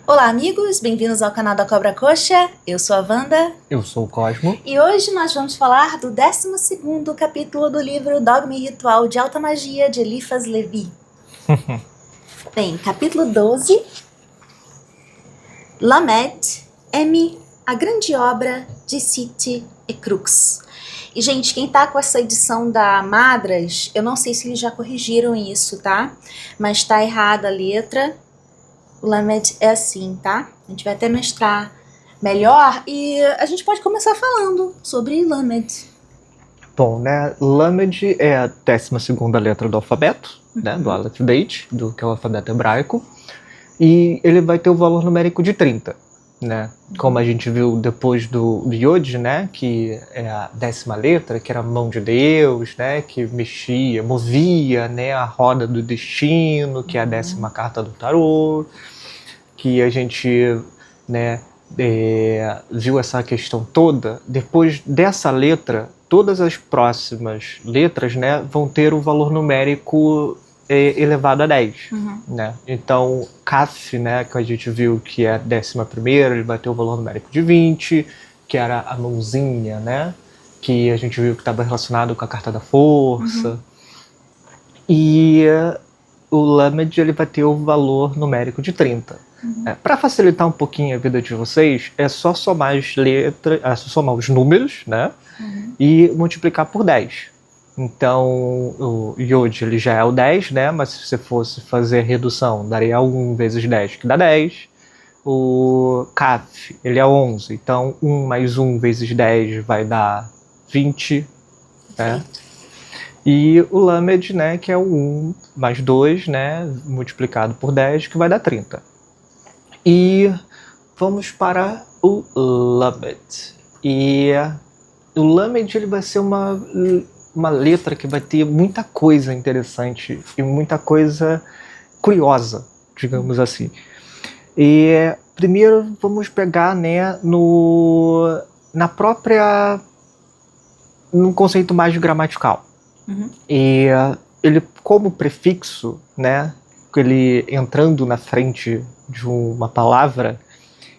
Olá, amigos, bem-vindos ao canal da Cobra Coxa. Eu sou a Wanda Eu sou o Cosmo. e hoje nós vamos falar do 12º capítulo do livro Dogma e Ritual de Alta Magia de Eliphas Levi. Bem, capítulo 12, Lamed, M, a grande obra de Cite e Crux. E, gente, quem tá com essa edição da Madras, eu não sei se eles já corrigiram isso, tá? Mas tá errada a letra. O Lamed é assim, tá? A gente vai até mostrar melhor e a gente pode começar falando sobre Lamed. Bom, né, Lamed é a 12ª letra do alfabeto, né, do alfabeto, que é o alfabeto hebraico, e ele vai ter o valor numérico de 30, né? Como a gente viu depois do Yod, né, que é a 10ª letra, que era a mão de Deus, né, que movia, né, a roda do destino, que é a 10ª carta do tarô, que a gente, né, viu essa questão toda. Depois dessa letra, todas as próximas letras, né, vão ter o valor numérico elevado a 10. Né? Então, Kaf, né, que a gente viu que é a 11ª, ele vai ter o valor numérico de 20, que era a mãozinha, né, que a gente viu que estava relacionado com a carta da força. E o Lamed, ele vai ter o valor numérico de 30. Para facilitar um pouquinho a vida de vocês, é só somar as letras, somar os números, né? E multiplicar por 10. Então, o Yod, ele já é o 10, né? Mas se você fosse fazer a redução, daria 1 vezes 10, que dá 10. O Kaf, ele é 11. Então, 1 mais 1 vezes 10 vai dar 20. Né? E o Lamed, né, que é o 1 mais 2, né, multiplicado por 10, que vai dar 30. E vamos para o Lamed. E o Lamed, ele vai ser uma letra que vai ter muita coisa interessante e muita coisa curiosa, digamos assim. E primeiro vamos pegar, né, no conceito mais gramatical. E ele, como prefixo, né, ele entrando na frente de uma palavra,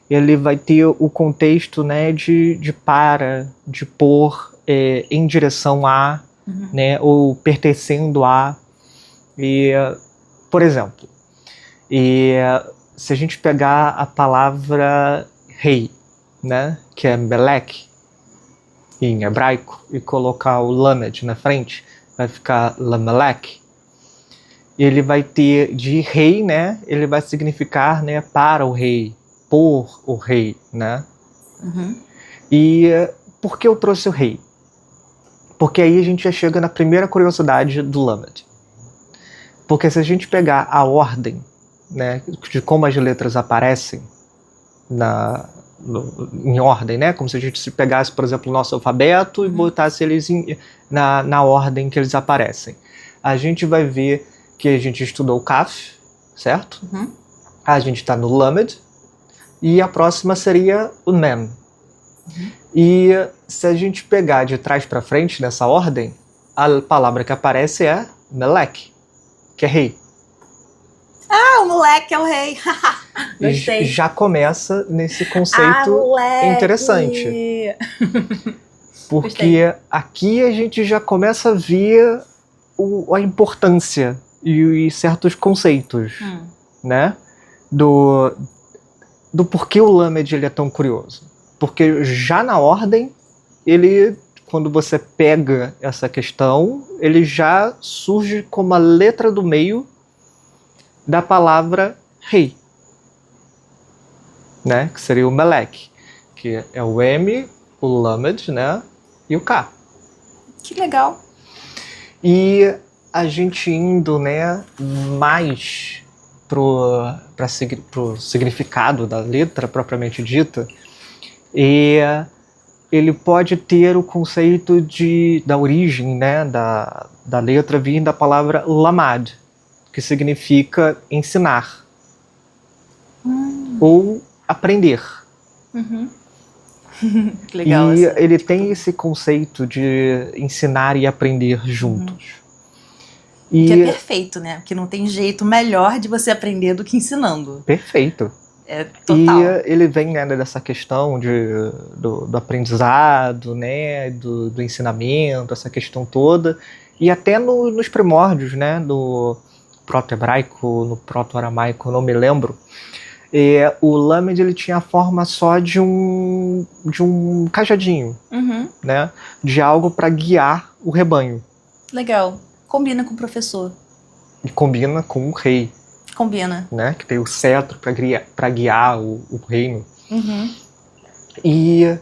ele vai ter o contexto, né, de para, de por, em direção a, né, ou pertencendo a. E, por exemplo, se a gente pegar a palavra rei, né, que é Melek, em hebraico, e colocar o Lamed na frente, vai ficar Lamelek. Ele vai ter de rei, né? Ele vai significar, né, para o rei, por o rei, né? E por que eu trouxe o rei? Porque aí a gente já chega na primeira curiosidade do Lamed. Porque se a gente pegar a ordem, né, de como as letras aparecem em ordem, né? Como se a gente pegasse, por exemplo, o nosso alfabeto e botasse eles na ordem que eles aparecem. A gente vai ver que a gente estudou o Kaf, certo? A gente está no Lamed, e a próxima seria o Mem. E se a gente pegar de trás para frente nessa ordem, a palavra que aparece é Melek, que é rei. Ah, o moleque é o rei. Gostei. Já começa nesse conceito interessante. Porque aqui a gente já começa a ver a importância e certos conceitos, né? Do porquê o Lamed, ele é tão curioso. Porque já na ordem, quando você pega essa questão, ele já surge como a letra do meio da palavra rei, né? Que seria o Melek, que é o M, o Lamed, né? E o K. Que legal. E a gente indo, né, mais pro significado da letra propriamente dita, ele pode ter o conceito da origem, né, da letra vir da palavra lamad, que significa ensinar ou aprender. Que legal. E ele tem esse conceito de ensinar e aprender juntos. Que é perfeito, né? Porque não tem jeito melhor de você aprender do que ensinando. Perfeito. Total. E ele vem, né, dessa questão do aprendizado, né, do ensinamento, essa questão toda. E até nos primórdios, né, do proto-hebraico, no proto-aramaico, não me lembro, o Lamed ele tinha a forma só de um cajadinho, né, de algo para guiar o rebanho. Legal. Combina com o professor. E combina com o rei. Combina. Né, que tem o cetro para guiar o reino. Uhum. E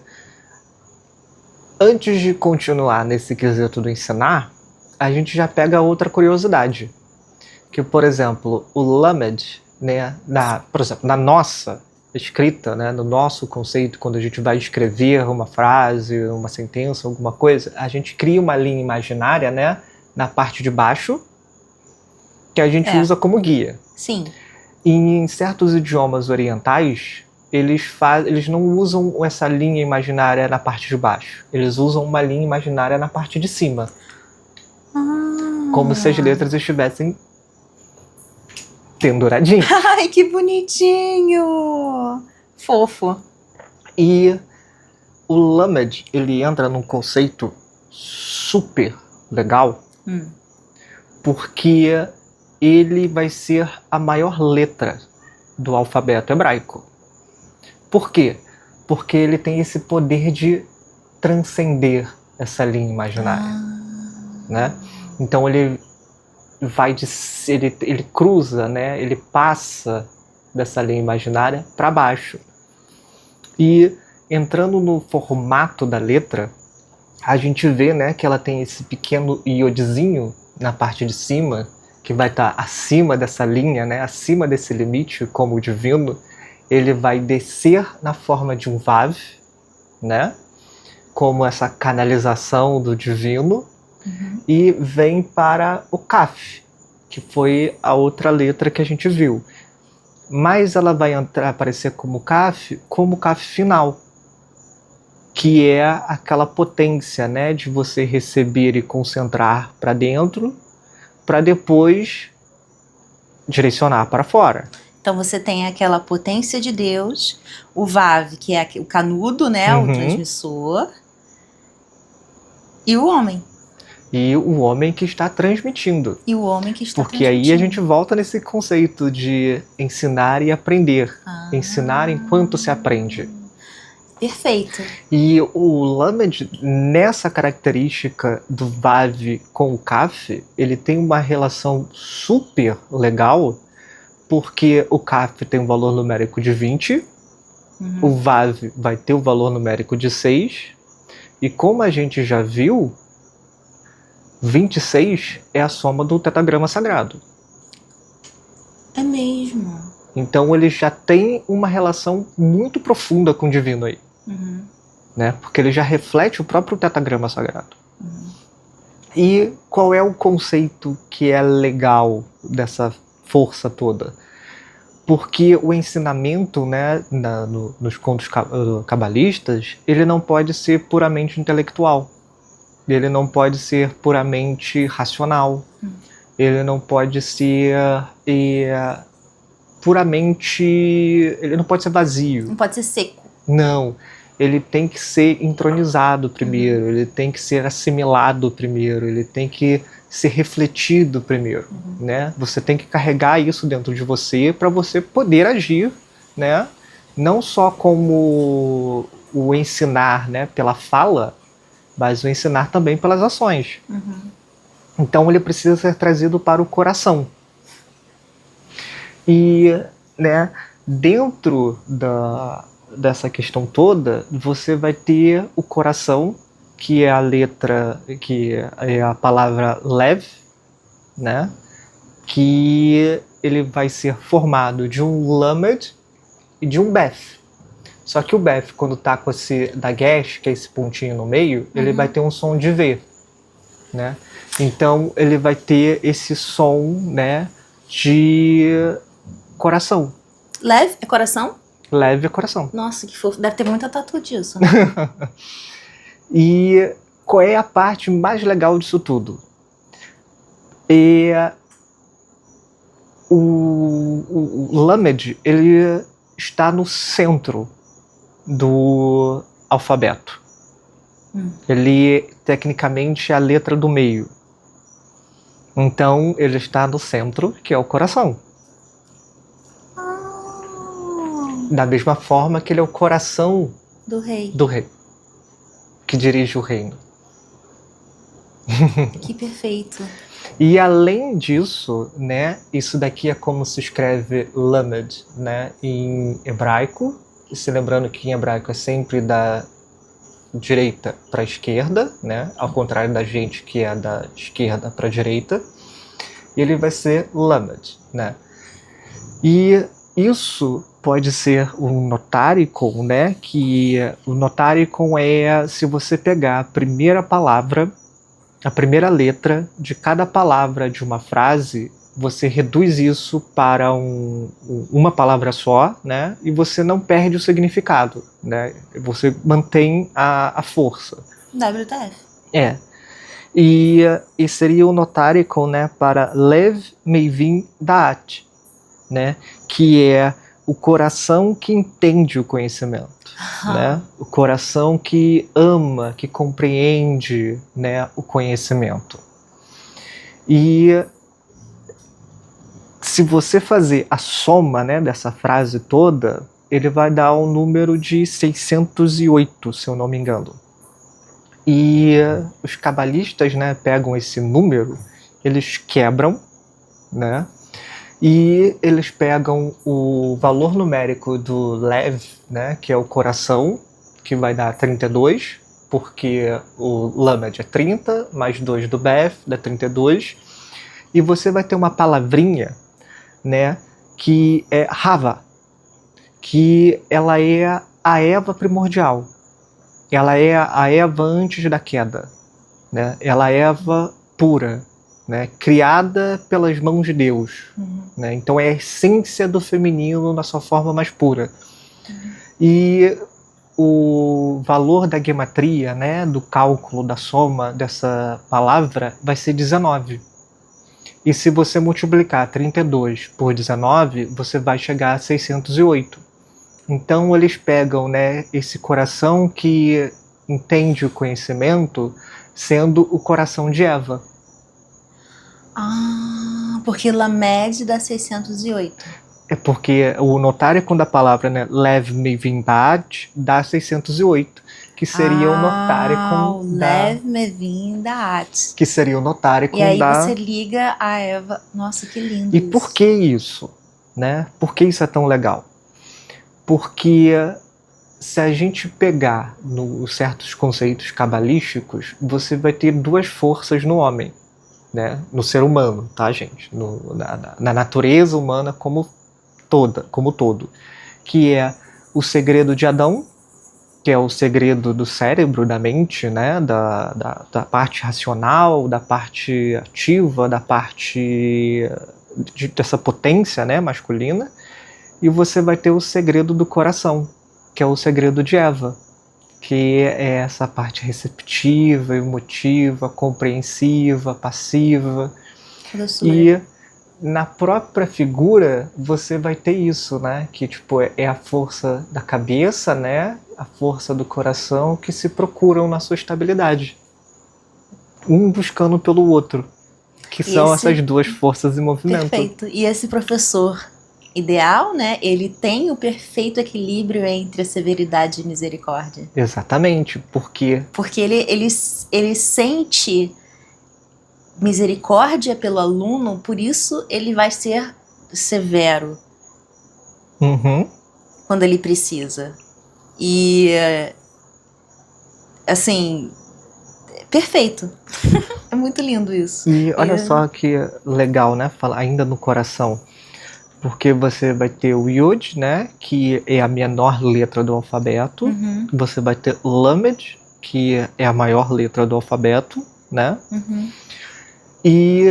antes de continuar nesse quesito do ensinar, a gente já pega outra curiosidade. Que, por exemplo, o Lamed, né, por exemplo, na nossa escrita, né, no nosso conceito, quando a gente vai escrever uma frase, uma sentença, alguma coisa, a gente cria uma linha imaginária, né, na parte de baixo, que a gente usa como guia. Sim. E em certos idiomas orientais, eles não usam essa linha imaginária na parte de baixo. Eles usam uma linha imaginária na parte de cima. Como se as letras estivessem penduradinhas. Ai, que bonitinho! Fofo. E o Lamed, ele entra num conceito super legal, porque ele vai ser a maior letra do alfabeto hebraico. Por quê? Porque ele tem esse poder de transcender essa linha imaginária, né? Então ele cruza, né? Ele passa dessa linha imaginária para baixo. E entrando no formato da letra, a gente vê, né, que ela tem esse pequeno iodzinho na parte de cima, que vai estar acima dessa linha, né, acima desse limite, como o divino. Ele vai descer na forma de um Vav, né, como essa canalização do divino, e vem para o Kaf, que foi a outra letra que a gente viu. Mas ela vai aparecer como Kaf final, que é aquela potência, né, de você receber e concentrar para dentro, para depois direcionar para fora. Então você tem aquela potência de Deus, o Vav, que é o canudo, né, o transmissor, e o homem. E o homem que está transmitindo. E o homem que está Porque aí a gente volta nesse conceito de ensinar e aprender. Ensinar enquanto se aprende. Perfeito. E o Lamed, nessa característica do Vav com o Kaf, ele tem uma relação super legal, porque o Kaf tem um valor numérico de 20, o Vav vai ter o valor numérico de 6, e como a gente já viu, 26 é a soma do tetragrama sagrado. É mesmo. Então ele já tem uma relação muito profunda com o divino aí. Né? Porque ele já reflete o próprio tetragrama sagrado. E qual é o conceito que é legal dessa força toda? Porque o ensinamento, né, nos contos cabalistas, ele não pode ser puramente intelectual. Ele não pode ser puramente racional. Ele não pode ser puramente... Ele não pode ser vazio. Não pode ser seco. Não. Ele tem que ser entronizado primeiro. Ele tem que ser assimilado primeiro. Ele tem que ser refletido primeiro. Né? Você tem que carregar isso dentro de você para você poder agir, né? Não só como o ensinar, né, pela fala, mas o ensinar também pelas ações. Então ele precisa ser trazido para o coração. E, né, dentro dessa questão toda, você vai ter o coração, que é a letra, que é a palavra lev, né, que ele vai ser formado de um lamed e de um beth. Só que o beth, quando tá com esse dagesh, que é esse pontinho no meio, ele vai ter um som de V, né? Então ele vai ter esse som, né, de coração. Lev é coração? Lev é coração. Nossa, que fofo. Deve ter muita tatu disso. E qual é a parte mais legal disso tudo? O Lamed, ele está no centro do alfabeto. Ele, tecnicamente, é a letra do meio. Então, ele está no centro, que é o coração. Da mesma forma que ele é o coração Do rei. do rei, que dirige o reino. Que perfeito. E além disso, né, isso daqui é como se escreve Lamed, né, em hebraico. E se lembrando que em hebraico é sempre da direita para a esquerda, né, ao contrário da gente que é da esquerda para a direita. E ele vai ser Lamed, né. E isso pode ser um notaricon, né, que o notaricon é se você pegar a primeira palavra, a primeira letra de cada palavra de uma frase, você reduz isso para uma palavra só, né? E você não perde o significado, né? Você mantém a força. WTF. E seria o notaricon, né, para Lev Mevin Da'at, né? Que é o coração que entende o conhecimento. Né? O coração que ama, que compreende, né, o conhecimento. E se você fazer a soma, né, dessa frase toda, ele vai dar um número de 608, se eu não me engano. E os cabalistas, né, pegam esse número, eles quebram, né? E eles pegam o valor numérico do Lev, né, que é o coração, que vai dar 32, porque o Lamed é 30, mais 2 do Beth, dá 32. E você vai ter uma palavrinha, né, que é Hava, que ela é a Eva primordial. Ela é a Eva antes da queda, né? Ela é a Eva pura, né, criada pelas mãos de Deus. Né? Então é a essência do feminino na sua forma mais pura. E o valor da gematria, né, do cálculo, da soma dessa palavra vai ser 19. E se você multiplicar 32 por 19, você vai chegar a 608. Então eles pegam, né, esse coração que entende o conhecimento sendo o coração de Eva. Porque Lamed dá 608. É porque o notárico da palavra, né, Lev Mevin Da'at, dá 608, que seria o notárico Lev Mevin Da'at. Que seria o notárico da... E aí você liga a Eva. Nossa, que lindo E isso. por que isso? Né? Por que isso é tão legal? Porque se a gente pegar nos certos conceitos cabalísticos, você vai ter duas forças no homem. Né, no ser humano, tá, gente? Na natureza humana como todo, que é o segredo de Adão, que é o segredo do cérebro, da mente, né, da parte racional, da parte ativa, da parte dessa potência, né, masculina, e você vai ter o segredo do coração, que é o segredo de Eva, que é essa parte receptiva, emotiva, compreensiva, passiva. E na própria figura você vai ter isso, né? Que tipo é a força da cabeça, né? A força do coração que se procuram na sua estabilidade. Um buscando pelo outro. Que são essas duas forças em movimento. Perfeito. E esse professor ideal, né? Ele tem o perfeito equilíbrio entre a severidade e a misericórdia. Exatamente, porque ele sente misericórdia pelo aluno, por isso ele vai ser severo quando ele precisa. E assim, perfeito. É muito lindo isso. E olha só que legal, né? Ainda no coração. Porque você vai ter o Yud, né, que é a menor letra do alfabeto. Você vai ter Lamed, que é a maior letra do alfabeto, né? E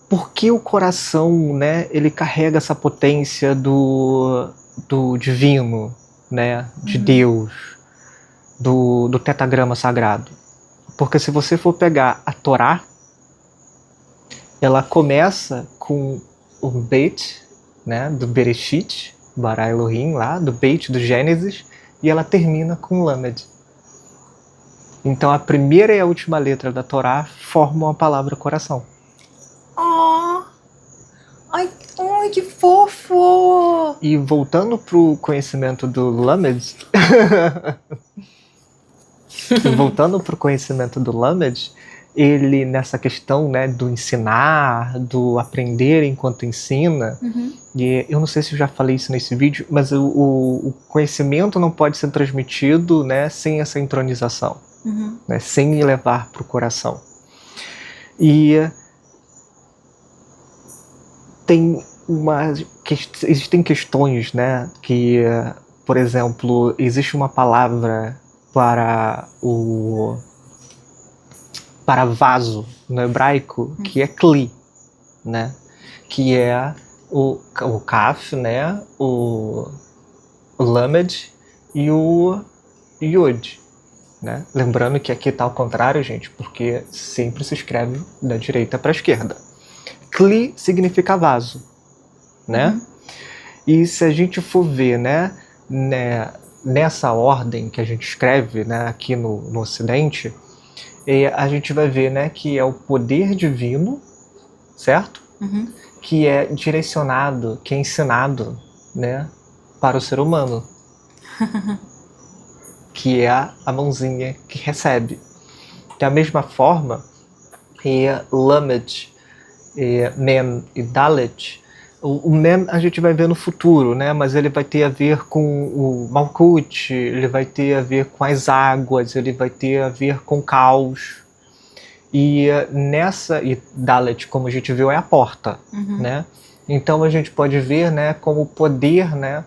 por que o coração, né, ele carrega essa potência do divino, né, de Deus, do tetagrama sagrado? Porque se você for pegar a Torá, ela começa com o Bet, né, do Bereshit, Bara Elohim lá, do Beit, do Gênesis, e ela termina com Lamed. Então a primeira e a última letra da Torá formam a palavra coração. Oh, ai, que fofo! E voltando para o conhecimento do Lamed, ele nessa questão, né, do ensinar, do aprender enquanto ensina, e eu não sei se eu já falei isso nesse vídeo, mas o conhecimento não pode ser transmitido, né, sem essa entronização, né, sem levar para o coração. E existem questões, né, que, por exemplo, existe uma palavra para vaso no hebraico que é kli, né, que é o kaf, né, o lamed e o yod, né? Lembrando que aqui está ao contrário, gente, porque sempre se escreve da direita para a esquerda. Kli significa vaso, né? E se a gente for ver, né, nessa ordem que a gente escreve, né, aqui no Ocidente, a gente vai ver, né, que é o poder divino, certo? Que é direcionado, que é ensinado, né, para o ser humano. Que é a mãozinha que recebe. Da mesma forma, Lamed, Mem e Dalet, o Mem a gente vai ver no futuro, né? Mas ele vai ter a ver com o Malkut, ele vai ter a ver com as águas, ele vai ter a ver com o caos. E Dalet, como a gente viu, é a porta, né? Então a gente pode ver, né, como o poder, né,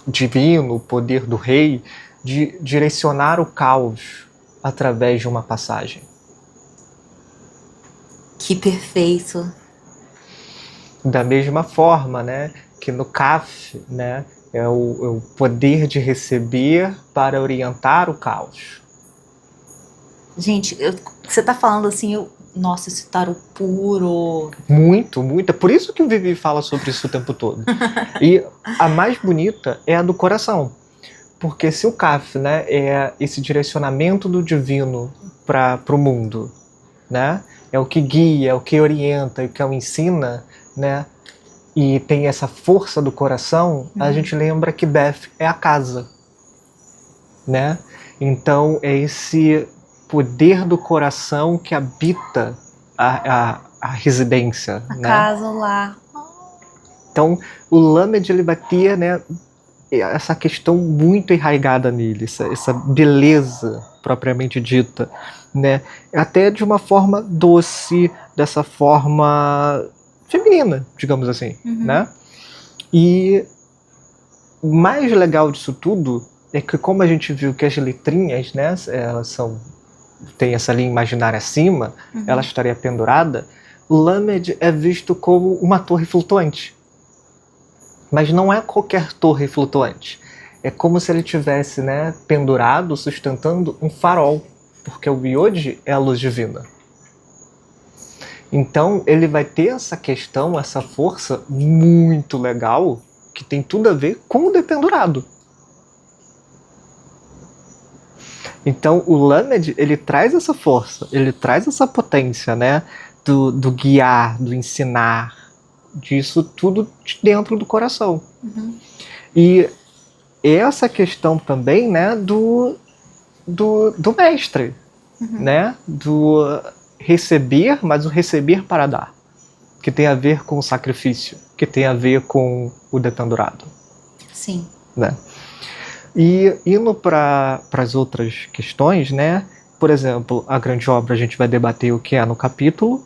divino, o poder do rei, de direcionar o caos através de uma passagem. Que perfeito! Da mesma forma, né, que no Kaf, né, é o poder de receber para orientar o caos. Gente, você tá falando assim, nossa, esse tarô puro. Muito, muito. É por isso que o Vivi fala sobre isso o tempo todo. E a mais bonita é a do coração. Porque se o Kaf, né, é esse direcionamento do divino para o mundo, né, é o que guia, é o que orienta, é o que ensina, né, e tem essa força do coração, a gente lembra que Beth é a casa, né? Então é esse poder do coração que habita a residência, a né? casa, o lar. Então o Lamed, ele vai ter, né, essa questão muito enraizada nele, essa beleza propriamente dita, né? Até de uma forma doce, dessa forma feminina, digamos assim, né? E o mais legal disso tudo é que, como a gente viu que as letrinhas, né, elas tem essa linha imaginária acima, ela estaria pendurada, o Lamed é visto como uma torre flutuante. Mas não é qualquer torre flutuante. É como se ele tivesse, né, pendurado, sustentando um farol, porque o Yod é a luz divina. Então ele vai ter essa questão, essa força muito legal, que tem tudo a ver com o dependurado. Então o Lamed, ele traz essa força, ele traz essa potência, né, do guiar, do ensinar, disso tudo dentro do coração. E essa questão também, né, do mestre, né, do receber, mas o receber para dar, que tem a ver com o sacrifício, que tem a ver com o dependurado. Sim. Né? E indo para as outras questões, né, por exemplo, a grande obra a gente vai debater o que é no capítulo,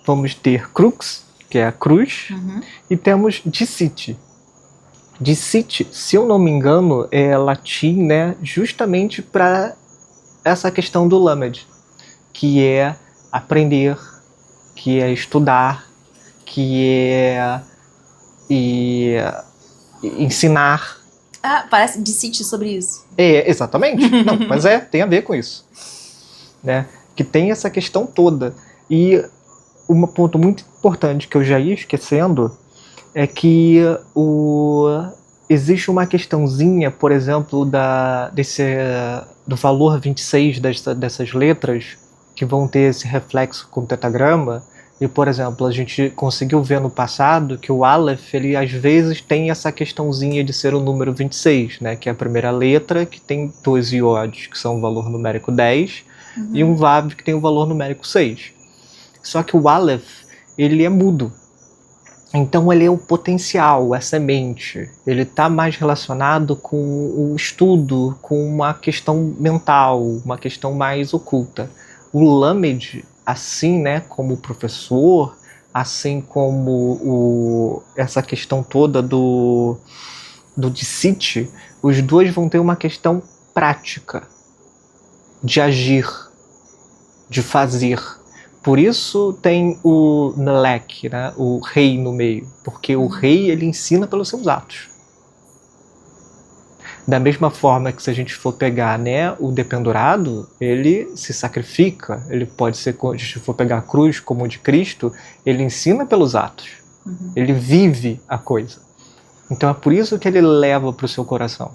vamos ter crux, que é a cruz, e temos dicite. Dicite, se eu não me engano, é latim, né, justamente para essa questão do Lamed, que é aprender, que é estudar, que é ensinar. Ah, parece dicite sobre isso. É, exatamente. Não, mas tem a ver com isso. Né? Que tem essa questão toda. E um ponto muito importante que eu já ia esquecendo é que existe uma questãozinha, por exemplo, do valor 26 dessas letras, que vão ter esse reflexo com o tetagrama. E, por exemplo, a gente conseguiu ver no passado que o Aleph, ele às vezes tem essa questãozinha de ser o número 26, né? Que é a primeira letra, que tem 2 iodes, que são o valor numérico 10, e um Vav, que tem o valor numérico 6. Só que o Aleph, ele é mudo. Então ele é o potencial, a semente. Ele está mais relacionado com o estudo, com uma questão mental, uma questão mais oculta. O Lamed, assim, né, como professor, assim como essa questão toda do Dicite, os dois vão ter uma questão prática, de agir, de fazer. Por isso tem o Melek, né, o rei no meio, porque o rei, ele ensina pelos seus atos. Da mesma forma que, se a gente for pegar, né, o dependurado, ele se sacrifica, ele pode ser, se a gente for pegar a cruz como de Cristo, ele ensina pelos atos, ele vive a coisa. Então é por isso que ele leva para o seu coração,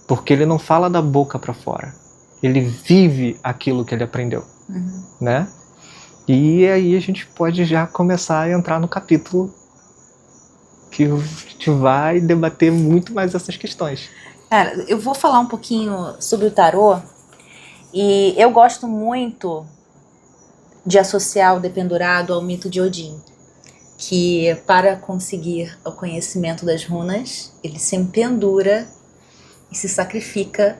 porque ele não fala da boca para fora, ele vive aquilo que ele aprendeu, né? E aí a gente pode já começar a entrar no capítulo que a gente vai debater muito mais essas questões. Cara, eu vou falar um pouquinho sobre o tarô, e eu gosto muito de associar o dependurado ao mito de Odin, que para conseguir o conhecimento das runas, ele se pendura e se sacrifica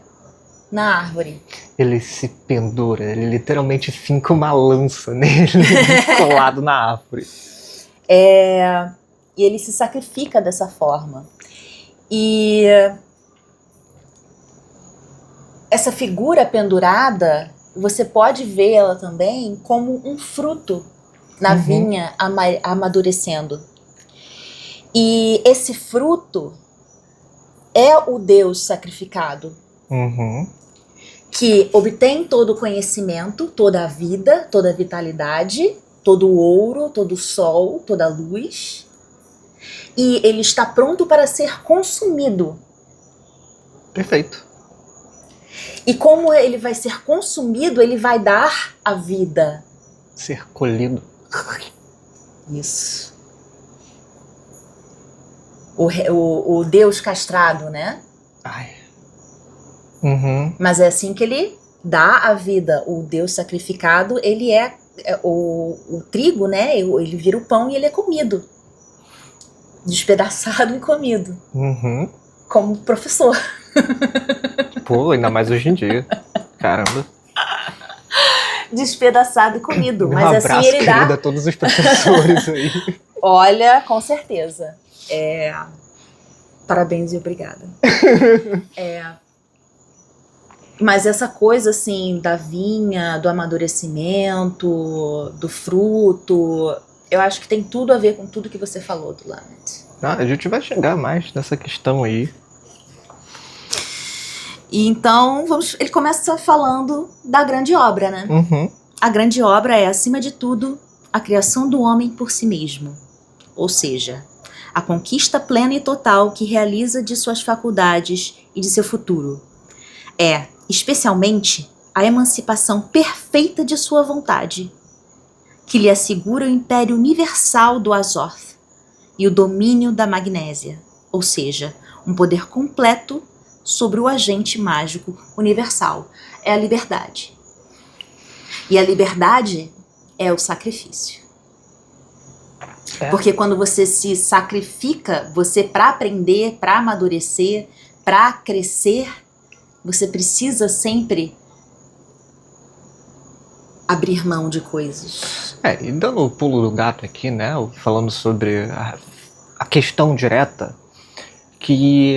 na árvore. Ele se pendura, ele literalmente finca uma lança nele, colado na árvore. E ele se sacrifica dessa forma. E essa figura pendurada, você pode vê-la também como um fruto na vinha amadurecendo. E esse fruto é o Deus sacrificado, que obtém todo o conhecimento, toda a vida, toda a vitalidade, todo o ouro, todo o sol, toda a luz, e ele está pronto para ser consumido. Perfeito. E como ele vai ser consumido, ele vai dar a vida. Ser colhido. Isso. O Deus castrado, né? Ai. Mas é assim que ele dá a vida. O Deus sacrificado, ele é o trigo, né? Ele vira o pão e ele é comido. Despedaçado e comido. Como professor. Pô, ainda mais hoje em dia. Caramba. Despedaçado e comido. Mas abraço, assim ele dá. A todos os professores aí. Olha, com certeza. Parabéns e obrigada. Mas essa coisa assim da vinha, do amadurecimento, do fruto, eu acho que tem tudo a ver com tudo que você falou do Lamed. A gente vai chegar mais nessa questão aí. E então, ele começa falando da grande obra, né? A grande obra é, acima de tudo, a criação do homem por si mesmo. Ou seja, a conquista plena e total que realiza de suas faculdades e de seu futuro. É, especialmente, a emancipação perfeita de sua vontade, que lhe assegura o império universal do Azoth e o domínio da Magnésia, ou seja, um poder completo sobre o agente mágico universal. É a liberdade. E a liberdade é o sacrifício. Porque quando você se sacrifica, você, para aprender, para amadurecer, para crescer, você precisa sempre abrir mão de coisas. E dando o pulo do gato aqui, né, falando sobre a questão direta, que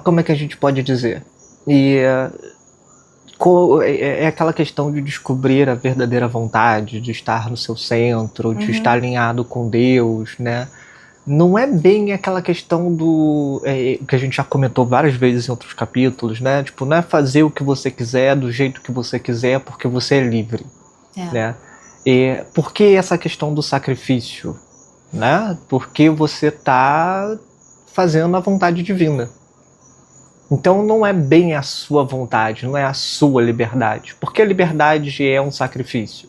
como é que a gente pode dizer? É aquela questão de descobrir a verdadeira vontade, de estar no seu centro, de estar alinhado com Deus, né? Não é bem aquela questão do que a gente já comentou várias vezes em outros capítulos, né? Tipo, não é fazer o que você quiser, do jeito que você quiser, porque você é livre, né? Por que essa questão do sacrifício? né? Porque você está fazendo a vontade divina. Então não é bem a sua vontade, não é a sua liberdade. Porque a liberdade é um sacrifício.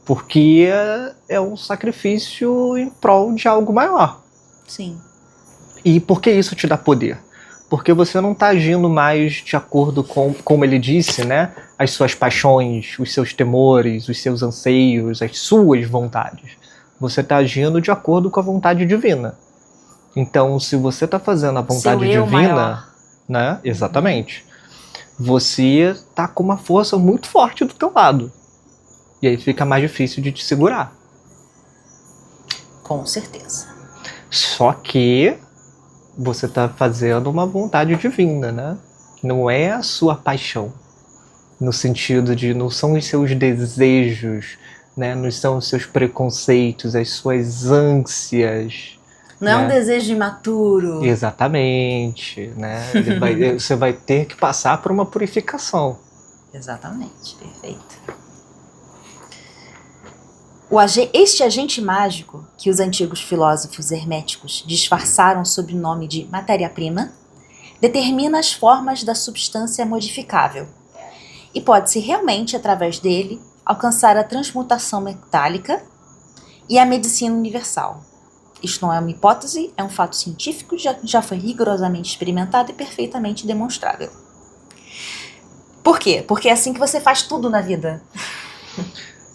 Porque é um sacrifício em prol de algo maior. Sim. E por que isso te dá poder? Porque você não está agindo mais de acordo com, como ele disse, né? As suas paixões, os seus temores, os seus anseios, as suas vontades. Você está agindo de acordo com a vontade divina. Então, se você está fazendo a vontade Seu eu divina, maior. né? Exatamente. Você está com uma força muito forte do teu lado. E aí fica mais difícil de te segurar. Com certeza. Só que você está fazendo uma vontade divina, né? Não é a sua paixão. No sentido de não são os seus desejos, né? Não são os seus preconceitos, as suas ânsias. Não é um né? desejo imaturo. Exatamente, né? Você vai ter que passar por uma purificação. Exatamente, perfeito. Este agente mágico, que os antigos filósofos herméticos disfarçaram sob o nome de matéria-prima, determina as formas da substância modificável e pode-se realmente, através dele, alcançar a transmutação metálica e a medicina universal. Isto não é uma hipótese, é um fato científico, já foi rigorosamente experimentado e perfeitamente demonstrável. Por quê? Porque é assim que você faz tudo na vida.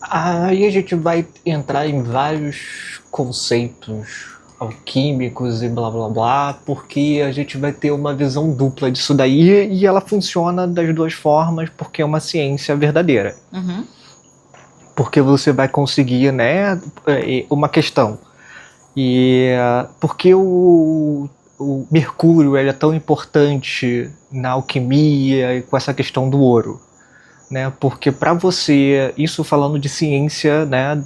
Aí a gente vai entrar em vários conceitos alquímicos e blá blá blá, porque a gente vai ter uma visão dupla disso daí e ela funciona das duas formas porque é uma ciência verdadeira. Uhum. Porque você vai conseguir, né, uma questão. Porque o Mercúrio ele é tão importante na alquimia e com essa questão do ouro? Né, porque para você, isso falando de ciência, né,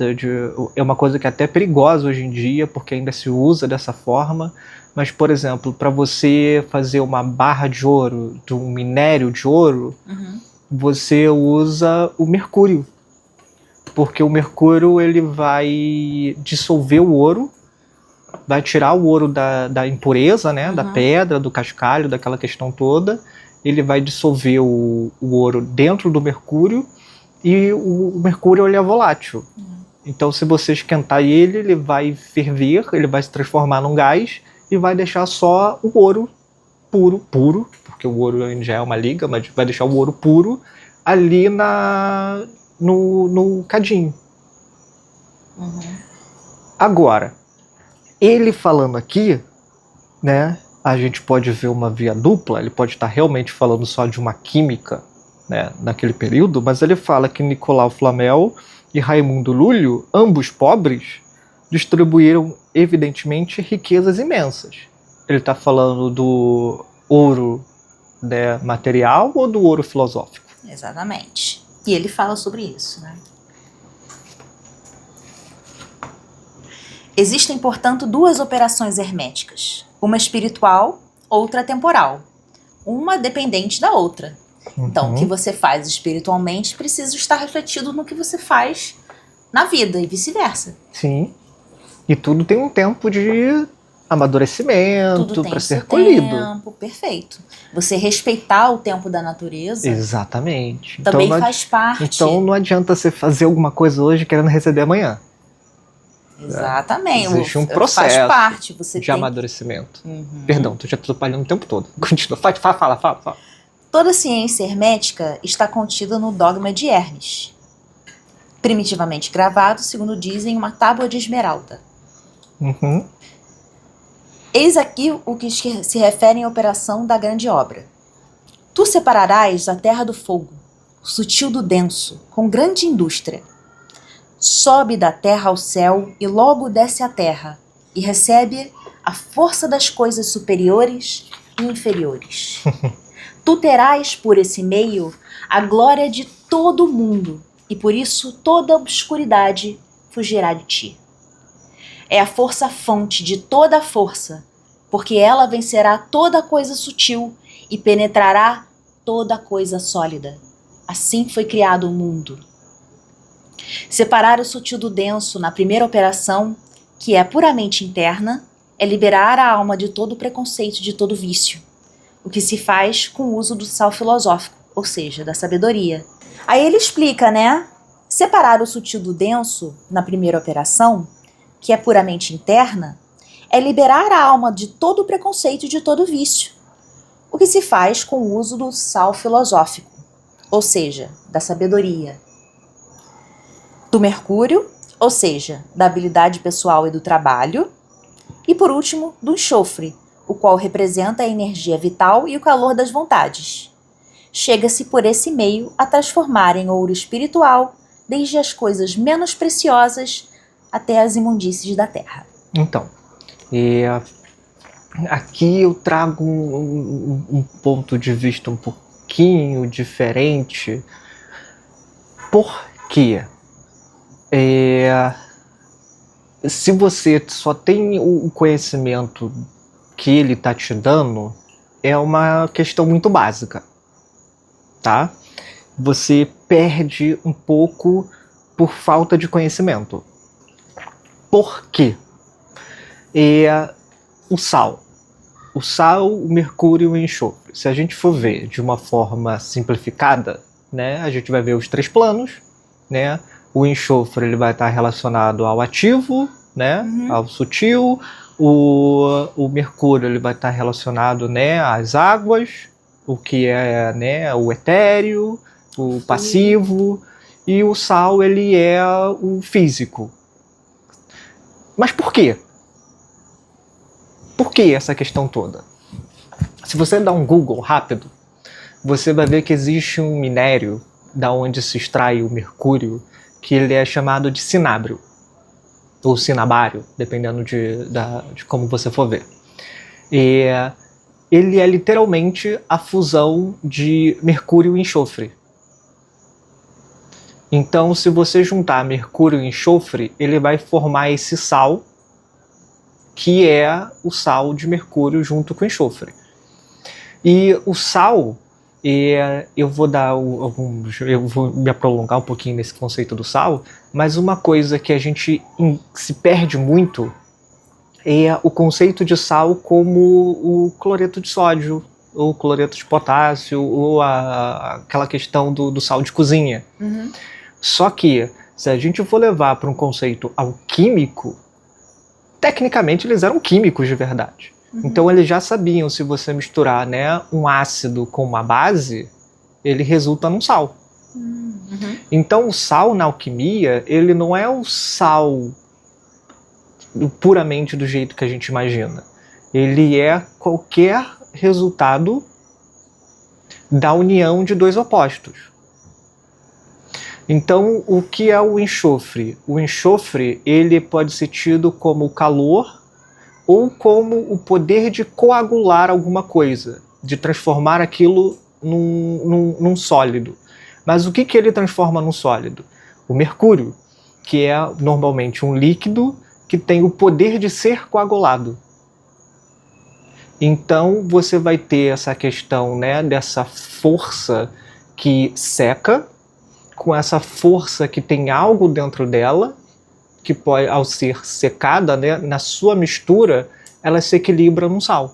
é uma coisa que é até perigosa hoje em dia, porque ainda se usa dessa forma, mas, por exemplo, para você fazer uma barra de ouro, de um minério de ouro, você usa o mercúrio, porque o mercúrio ele vai dissolver o ouro, vai tirar o ouro da impureza, né, da pedra, do cascalho, daquela questão toda. Ele vai dissolver o ouro dentro do mercúrio e o mercúrio ele é volátil. Então, se você esquentar ele vai ferver, ele vai se transformar num gás e vai deixar só o ouro puro, porque o ouro já é uma liga, mas vai deixar o ouro puro ali no cadinho. Agora, ele falando aqui, né? A gente pode ver uma via dupla, ele pode estar realmente falando só de uma química, né, naquele período, mas ele fala que Nicolau Flamel e Raimundo Lúlio, ambos pobres, distribuíram, evidentemente, riquezas imensas. Ele está falando do ouro, né, material ou do ouro filosófico? Exatamente. E ele fala sobre isso, né? Existem, portanto, duas operações herméticas. Uma espiritual, outra temporal. Uma dependente da outra. Então, o que você faz espiritualmente precisa estar refletido no que você faz na vida e vice-versa. Sim. E tudo tem um tempo de amadurecimento para ser colhido. Tempo, perfeito. Você respeitar o tempo da natureza. Exatamente. Também então, faz parte. Então não adianta você fazer alguma coisa hoje querendo receber amanhã. Exatamente. Existe um processo faz parte. Você de amadurecimento. Perdão, tô te atrapalhando o tempo todo. Continua. Fala. Toda ciência hermética está contida no dogma de Hermes, primitivamente gravado, segundo dizem, em uma tábua de esmeralda. Eis aqui o que se refere à operação da grande obra. Tu separarás a terra do fogo, o sutil do denso, com grande indústria. Sobe da terra ao céu e logo desce à terra, e recebe a força das coisas superiores e inferiores. Tu terás por esse meio a glória de todo o mundo, e por isso toda obscuridade fugirá de ti. É a força-fonte de toda a força, porque ela vencerá toda coisa sutil e penetrará toda coisa sólida. Assim foi criado o mundo. Separar o sutil do denso na primeira operação que é puramente interna, é liberar a alma de todo preconceito, de todo vício, o que se faz com o uso do sal filosófico, ou seja, da sabedoria. Aí ele explica, né? Separar o sutil do denso na primeira operação, que é puramente interna, é liberar a alma de todo preconceito e de todo vício, o que se faz com o uso do sal filosófico, ou seja, da sabedoria. Do mercúrio, ou seja, da habilidade pessoal e do trabalho. E por último, do enxofre, o qual representa a energia vital e o calor das vontades. Chega-se por esse meio a transformar em ouro espiritual desde as coisas menos preciosas até as imundícies da terra. Então, aqui eu trago um ponto de vista um pouquinho diferente. Por quê? Se você só tem o conhecimento que ele está te dando, é uma questão muito básica, tá? Você perde um pouco por falta de conhecimento. Por quê? O sal, o mercúrio e o enxofre. Se a gente for ver de uma forma simplificada, né, a gente vai ver os 3 planos, né? O enxofre ele vai estar relacionado ao ativo, né, ao sutil. O mercúrio ele vai estar relacionado, né, às águas, o que é, né, o etéreo, o passivo. E o sal ele é o físico. Mas por quê? Por que essa questão toda? Se você dá um Google rápido, você vai ver que existe um minério da onde se extrai o mercúrio, que ele é chamado de cinábrio, ou cinabário, dependendo de como você for ver. Ele é literalmente a fusão de mercúrio e enxofre. Então, se você juntar mercúrio e enxofre, ele vai formar esse sal, que é o sal de mercúrio junto com o enxofre. E o sal, eu vou me prolongar um pouquinho nesse conceito do sal, mas uma coisa que a gente se perde muito é o conceito de sal como o cloreto de sódio, ou cloreto de potássio, ou aquela questão do sal de cozinha. Só que, se a gente for levar para um conceito alquímico, tecnicamente eles eram químicos de verdade. Então eles já sabiam, se você misturar, né, um ácido com uma base, ele resulta num sal. Então o sal na alquimia, ele não é o sal puramente do jeito que a gente imagina. Ele é qualquer resultado da união de 2 opostos. Então, o que é o enxofre? O enxofre, ele pode ser tido como o calor ou como o poder de coagular alguma coisa, de transformar aquilo num sólido. Mas o que ele transforma num sólido? O mercúrio, que é normalmente um líquido que tem o poder de ser coagulado. Então, você vai ter essa questão, né, dessa força que seca, com essa força que tem algo dentro dela, que pode, ao ser secada, né, na sua mistura, ela se equilibra num sal.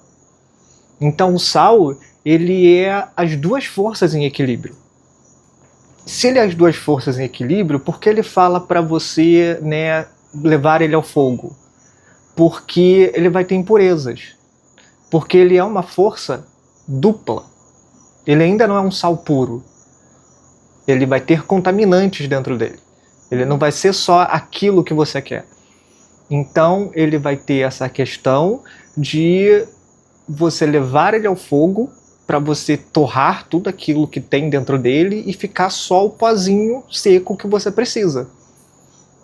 Então o sal, ele é as 2 forças em equilíbrio. Se ele é as 2 forças em equilíbrio, por que ele fala para você, né, levar ele ao fogo? Porque ele vai ter impurezas. Porque ele é uma força dupla. Ele ainda não é um sal puro. Ele vai ter contaminantes dentro dele. Ele não vai ser só aquilo que você quer. Então, ele vai ter essa questão de você levar ele ao fogo para você torrar tudo aquilo que tem dentro dele e ficar só o pozinho seco que você precisa.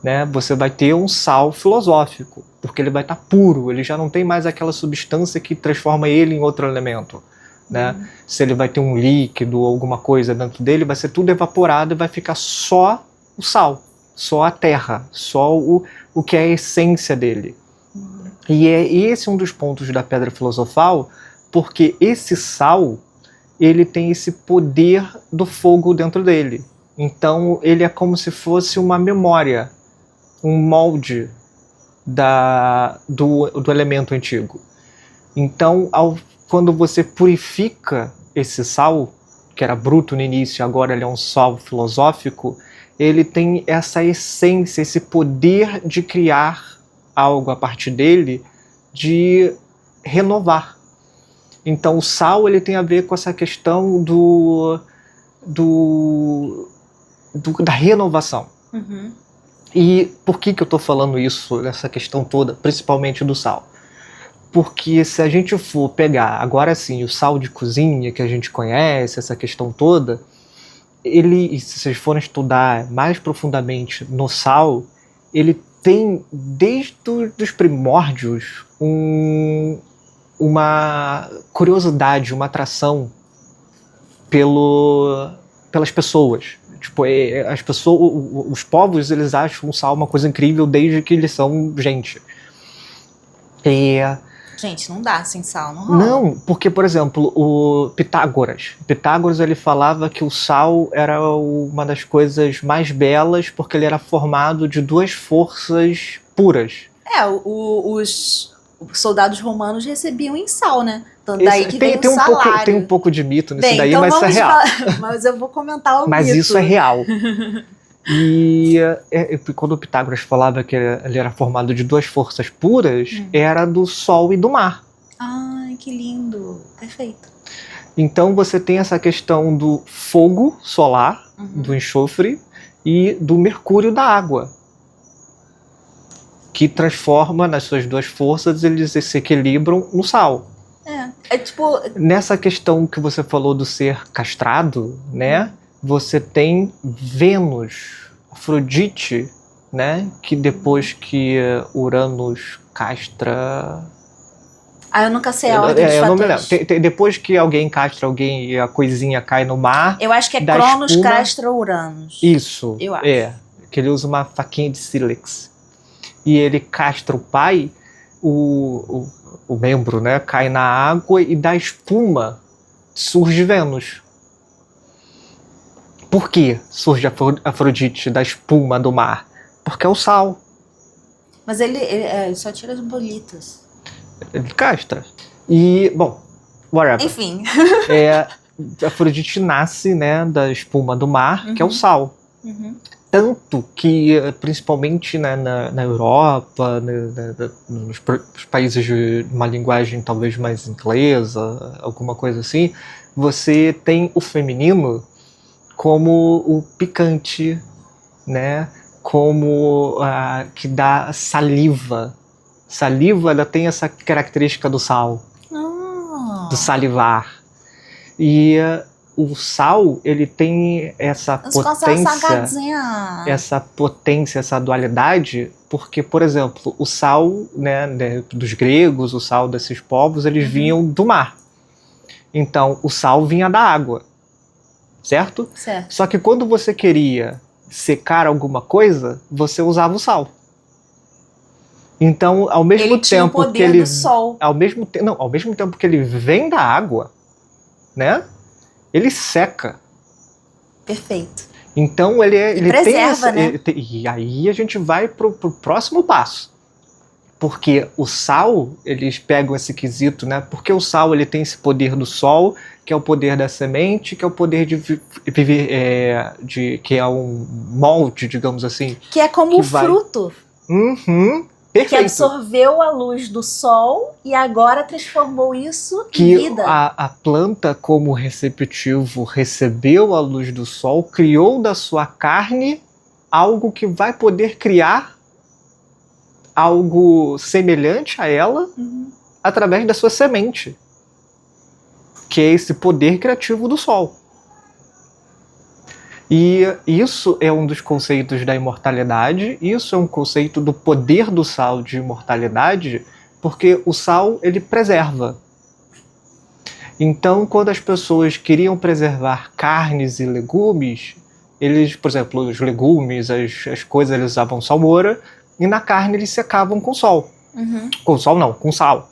Né? Você vai ter um sal filosófico, porque ele vai estar puro, ele já não tem mais aquela substância que transforma ele em outro elemento. Né? Se ele vai ter um líquido ou alguma coisa dentro dele, vai ser tudo evaporado e vai ficar só o sal, só a terra, só o que é a essência dele. E é esse um dos pontos da Pedra Filosofal, porque esse sal, ele tem esse poder do fogo dentro dele. Então ele é como se fosse uma memória, um molde do elemento antigo. Então, quando você purifica esse sal, que era bruto no início, agora ele é um sal filosófico, ele tem essa essência, esse poder de criar algo a partir dele, de renovar. Então o sal ele tem a ver com essa questão da renovação. Uhum. E por que eu estou falando isso, essa questão toda, principalmente do sal? Porque se a gente for pegar, agora sim, o sal de cozinha que a gente conhece, essa questão toda, se vocês forem estudar mais profundamente no sal, ele tem, desde os primórdios, uma curiosidade, uma atração pelas pessoas. Tipo, as pessoas, os povos, eles acham o sal uma coisa incrível desde que eles são gente. Gente, não dá sem sal, não rola. Não, porque, por exemplo, o Pitágoras ele falava que o sal era uma das coisas mais belas porque ele era formado de duas forças puras. Os soldados romanos recebiam em sal, né? Então daí que vem o salário. Tem um pouco de mito nisso daí, então mas isso é real. Mas eu vou comentar o mas mito. Mas isso é real. E quando o Pitágoras falava que ele era formado de duas forças puras, era do sol e do mar. Ai, que lindo. Perfeito. Então você tem essa questão do fogo solar, do enxofre, e do mercúrio da água, que transforma nas suas duas forças, eles se equilibram no sal. É tipo... Nessa questão que você falou do ser castrado, né? Você tem Vênus, Afrodite, né? Que depois que Uranus castra... eu nunca sei a ordem dos eu fatores. não me lembro. Depois que alguém castra alguém e a coisinha cai no mar... Eu acho que é Cronos castra Uranus. Isso. Eu acho. Que ele usa uma faquinha de sílex. E ele castra o pai, o membro, né? Cai na água e da espuma surge Vênus. Por que surge Afrodite da espuma do mar? Porque é o sal. Mas ele só tira as bolitas. Ele castra. E, bom, whatever. Enfim. Afrodite nasce, né, da espuma do mar, que é o sal. Tanto que, principalmente, né, na Europa, nos países de uma linguagem talvez mais inglesa, alguma coisa assim, você tem o feminino como o picante, né? Como que dá saliva. Saliva, ela tem essa característica do sal, do salivar. E o sal, ele tem essa potência, essa dualidade, porque, por exemplo, o sal, né, dos gregos, o sal desses povos, eles vinham do mar. Então, o sal vinha da água. Certo? Certo. Só que quando você queria secar alguma coisa, você usava o sal. Então, ao mesmo tempo que ele do sol. ao mesmo tempo que ele vem da água, né? Ele seca. Perfeito. Então ele preserva, tem né? E aí a gente vai pro próximo passo. Porque o sal, eles pegam esse quesito, né? Porque o sal ele tem esse poder do sol, que é o poder da semente, que é o poder de viver, que é um molde, digamos assim. Que é como o fruto. Perfeito. Que absorveu a luz do sol e agora transformou isso em vida. A planta, como receptivo, recebeu a luz do sol, criou da sua carne algo que vai poder criar algo semelhante a ela através da sua semente, que é esse poder criativo do sol. E isso é um dos conceitos da imortalidade, isso é um conceito do poder do sal de imortalidade, porque o sal, ele preserva. Então, quando as pessoas queriam preservar carnes e legumes, eles, por exemplo, os legumes, as coisas, eles usavam salmoura, e na carne eles secavam com sol. Com sol não, com sal.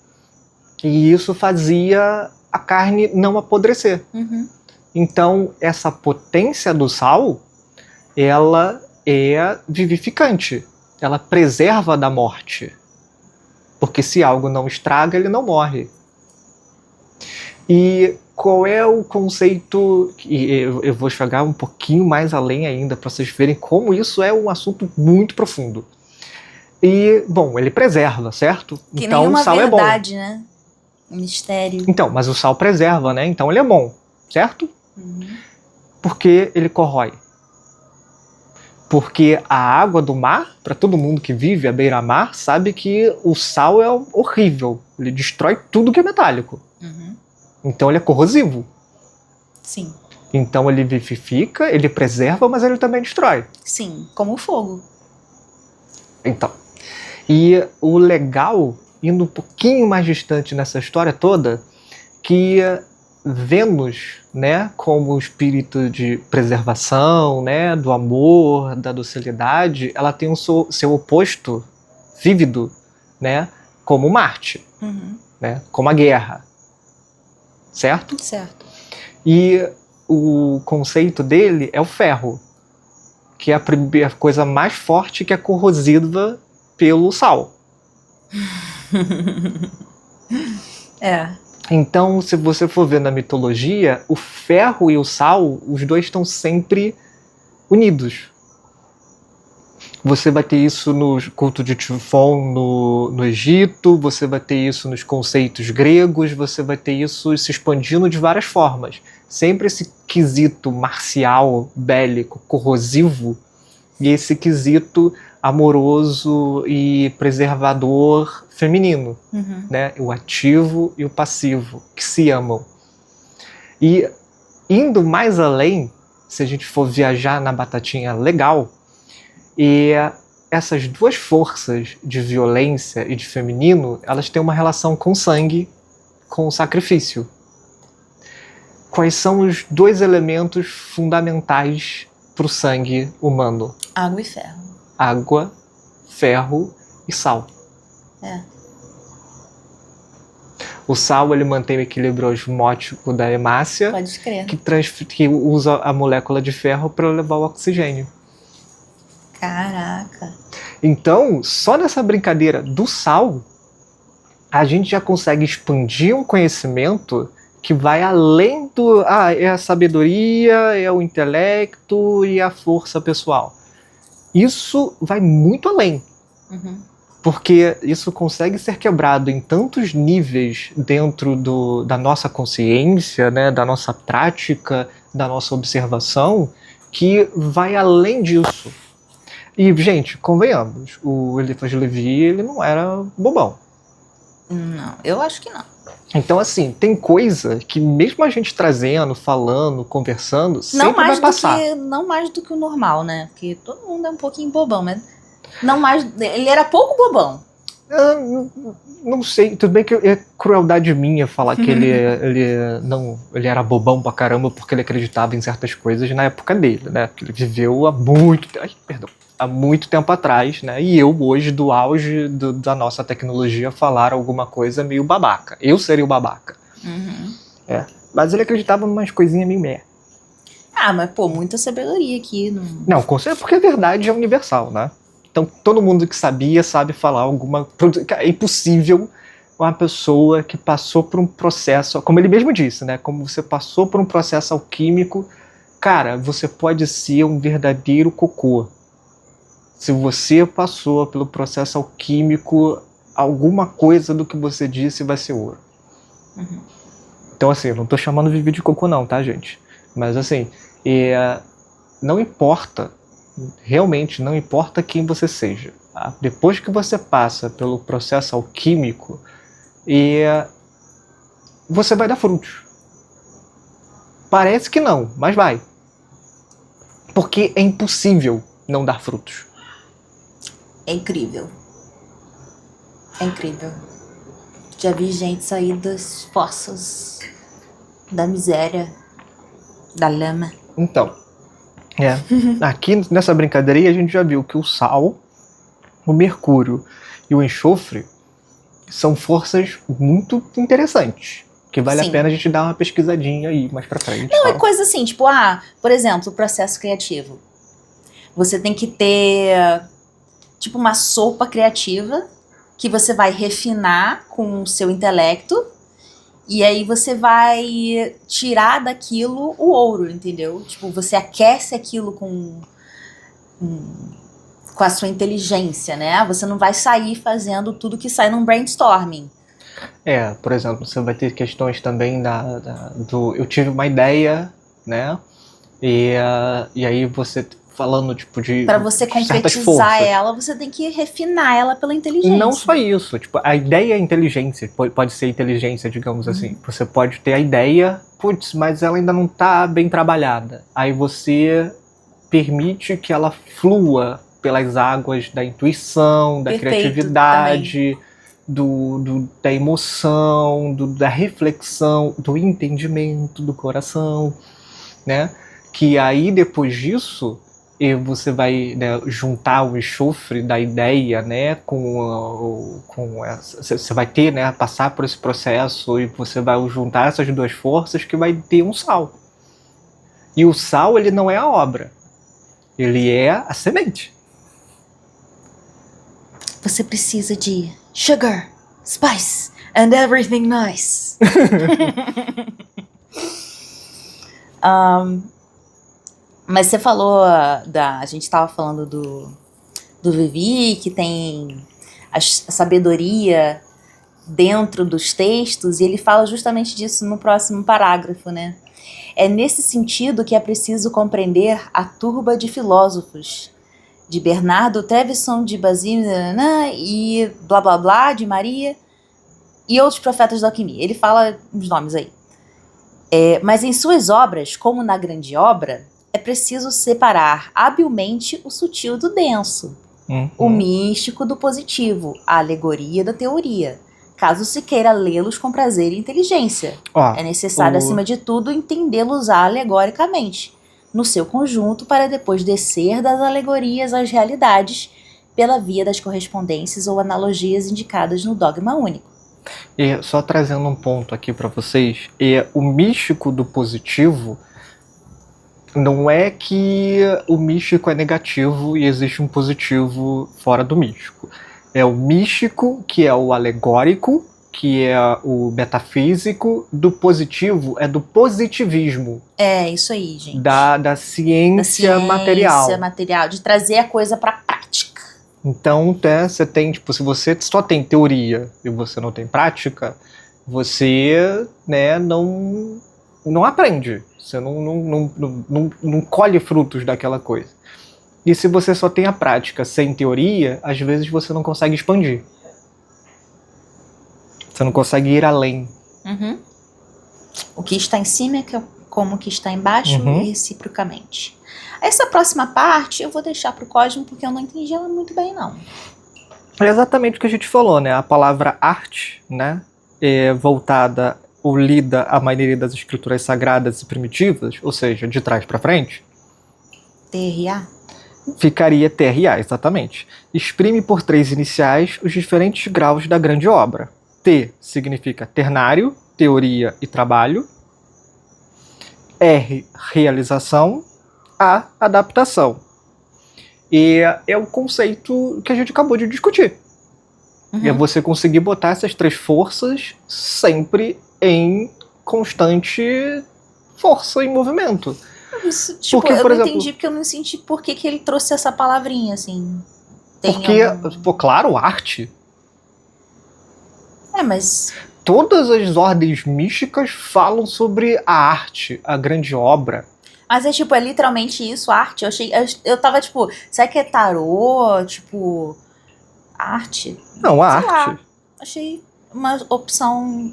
E isso fazia a carne não apodrecer. Então, essa potência do sal, ela é vivificante. Ela preserva da morte. Porque se algo não estraga, ele não morre. E qual é o conceito, e eu vou chegar um pouquinho mais além ainda, para vocês verem como isso é um assunto muito profundo. E, bom, ele preserva, certo? Que então nenhuma o sal verdade, é bom. né? Um mistério. Então, mas o sal preserva, né? Então ele é bom, certo? Porque ele corrói. Porque a água do mar, para todo mundo que vive à beira-mar, sabe que o sal é horrível. Ele destrói tudo que é metálico. Então ele é corrosivo. Sim. Então ele vivifica, ele preserva, mas ele também destrói. Sim, como o fogo. Então. E o legal, indo um pouquinho mais distante nessa história toda, que Vênus, né, como espírito de preservação, né, do amor, da docilidade, ela tem o seu oposto vívido, né, como Marte, né, como a guerra. Certo? Certo. E o conceito dele é o ferro, que é a coisa mais forte que é corrosiva pelo sal. É. Então, se você for ver na mitologia, o ferro e o sal, os dois estão sempre unidos. Você vai ter isso no culto de Tifon no Egito, você vai ter isso nos conceitos gregos, você vai ter isso se expandindo de várias formas. Sempre esse quesito marcial, bélico, corrosivo, e esse quesito amoroso e preservador feminino, né? O ativo e o passivo, que se amam. E indo mais além, se a gente for viajar na batatinha legal, e essas duas forças de violência e de feminino, elas têm uma relação com sangue, com sacrifício. Quais são os dois elementos fundamentais para o sangue humano? Água e ferro. Água, ferro e sal. É. O sal, ele mantém o equilíbrio osmótico da hemácia, Pode crer. que usa a molécula de ferro para levar o oxigênio. Caraca. Então, só nessa brincadeira do sal, a gente já consegue expandir um conhecimento que vai além do... é a sabedoria, é o intelecto e a força pessoal. Isso vai muito além. Porque isso consegue ser quebrado em tantos níveis dentro da nossa consciência, né, da nossa prática, da nossa observação, que vai além disso. E, gente, convenhamos, o Eliphas Levi, ele não era bobão. Não, eu acho que não. Então, assim, tem coisa que mesmo a gente trazendo, falando, conversando, sempre vai passar. Não mais do que o normal, né? Porque todo mundo é um pouquinho bobão, mas não mais... Ele era pouco bobão. Não sei, tudo bem que é crueldade minha falar que ele era bobão pra caramba porque ele acreditava em certas coisas na época dele, né? Porque ele viveu há muito tempo atrás, né? E eu hoje, do auge da nossa tecnologia, falar alguma coisa meio babaca. Eu seria o babaca. Mas ele acreditava em umas coisinhas meio meh. Mas pô, muita sabedoria aqui. Não, com certeza, porque a verdade é universal, né? Então todo mundo que sabia sabe falar alguma... É impossível uma pessoa que passou por um processo, como ele mesmo disse, né? Como você passou por um processo alquímico, cara, você pode ser um verdadeiro cocô. Se você passou pelo processo alquímico, alguma coisa do que você disse vai ser ouro. Então, assim, eu não tô chamando Vivi de cocô não, tá, gente? Mas, assim, não importa, realmente não importa quem você seja. Tá? Depois que você passa pelo processo alquímico, você vai dar frutos. Parece que não, mas vai. Porque é impossível não dar frutos. É incrível. É incrível. Já vi gente sair das fossas, da miséria, da lama. Então, aqui nessa brincadeira a gente já viu que o sal, o mercúrio e o enxofre são forças muito interessantes. Que vale a pena a gente dar uma pesquisadinha aí mais pra frente. Não, é coisa assim, tipo, por exemplo, o processo criativo. Você tem que ter, tipo, uma sopa criativa que você vai refinar com o seu intelecto, e aí você vai tirar daquilo o ouro, entendeu? Tipo, você aquece aquilo com a sua inteligência, né? Você não vai sair fazendo tudo que sai num brainstorming. Por exemplo, você vai ter questões também do eu tive uma ideia, né? E aí você falando tipo de Para você certas concretizar forças. ela, você tem que refinar ela pela inteligência. Não só isso, tipo, a ideia é inteligência, pode ser inteligência, digamos assim. Você pode ter a ideia, putz, mas ela ainda não tá bem trabalhada. Aí você permite que ela flua pelas águas da intuição, da criatividade, da emoção, da reflexão, do entendimento, do coração, né? Que aí depois disso você vai, né, juntar o enxofre da ideia, né, você vai ter, né, passar por esse processo e você vai juntar essas duas forças que vai ter um sal. E o sal, ele não é a obra, ele é a semente. Você precisa de sugar, spice and everything nice. Mas você falou a gente estava falando do Vivi, que tem a sabedoria dentro dos textos, e ele fala justamente disso no próximo parágrafo, né? É nesse sentido que é preciso compreender a turba de filósofos, de Bernardo Trevisan, de Basile e blá blá blá, de Maria, e outros profetas da alquimia. Ele fala uns nomes aí. Mas em suas obras, como na grande obra, é preciso separar habilmente o sutil do denso, o místico do positivo, a alegoria da teoria, caso se queira lê-los com prazer e inteligência. É necessário, acima de tudo, entendê-los alegoricamente, no seu conjunto, para depois descer das alegorias às realidades, pela via das correspondências ou analogias indicadas no dogma único. E só trazendo um ponto aqui para vocês, o místico do positivo não é que o místico é negativo e existe um positivo fora do místico. É o místico, que é o alegórico, que é o metafísico, do positivo é do positivismo. É, isso aí, gente. Da ciência material. Ciência material, de trazer a coisa pra prática. Então, você tem, tipo, se você só tem teoria e você não tem prática, você, né, não aprende. Você não colhe frutos daquela coisa. E se você só tem a prática sem teoria, às vezes você não consegue expandir. Você não consegue ir além. O que está em cima é como o que está embaixo e reciprocamente. Essa próxima parte eu vou deixar para o Cosmo, porque eu não entendi ela muito bem, não. É exatamente o que a gente falou, né? A palavra arte, né, é voltada ou lida à maneira das escrituras sagradas e primitivas, ou seja, de trás para frente. TRA? Ficaria TRA, exatamente. Exprime por 3 iniciais os diferentes graus da grande obra. T significa ternário, teoria e trabalho. R, realização. A, adaptação. E é o conceito que a gente acabou de discutir. É você conseguir botar essas 3 forças sempre em constante força e movimento. Isso, tipo, porque, eu não entendi, porque eu não senti por que ele trouxe essa palavrinha, assim. Porque, claro, arte. Mas... Todas as ordens místicas falam sobre a arte, a grande obra. Mas é literalmente isso, arte. Eu tava tipo, será que é tarô? Tipo, arte? Não, a arte. Lá, achei uma opção...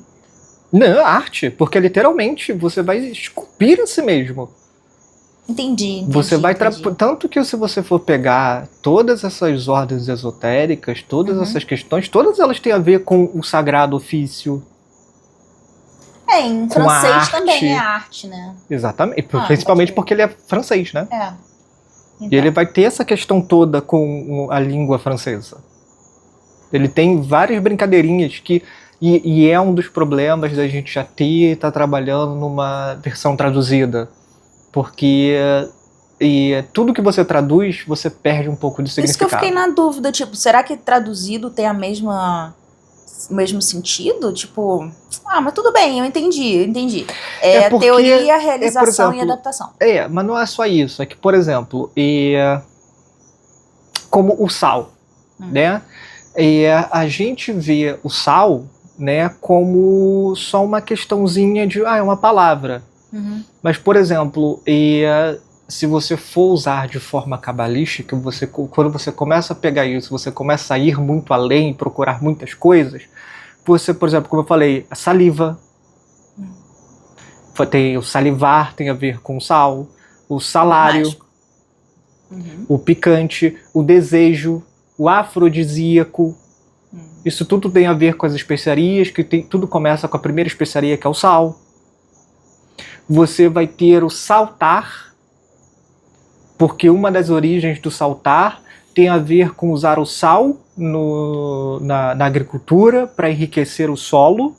Não, arte, porque literalmente você vai esculpir a si mesmo. Entendi. Você vai tanto que se você for pegar todas essas ordens esotéricas, todas essas questões, todas elas têm a ver com o sagrado ofício. Em francês também é arte, né? Exatamente, principalmente porque ele é francês, né? Então. E ele vai ter essa questão toda com a língua francesa. Ele tem várias brincadeirinhas que... E é um dos problemas da gente já estar trabalhando numa versão traduzida. Porque e tudo que você traduz, você perde um pouco de Isso que eu significado. fiquei na dúvida, tipo, será que traduzido tem o mesmo sentido? Tipo, mas tudo bem, eu entendi. É porque, teoria, realização por e exemplo, adaptação. mas não é só isso. É que, por exemplo, como o sal, né? A gente vê o sal, né, como só uma questãozinha de, é uma palavra. Mas, por exemplo, se você for usar de forma cabalística, quando você começa a pegar isso, você começa a ir muito além, procurar muitas coisas, você, por exemplo, como eu falei, a saliva, tem o salivar, tem a ver com sal, o salário, o picante, o desejo, o afrodisíaco. Isso tudo tem a ver com as especiarias, tudo começa com a primeira especiaria, que é o sal. Você vai ter o saltar, porque uma das origens do saltar tem a ver com usar o sal na agricultura para enriquecer o solo,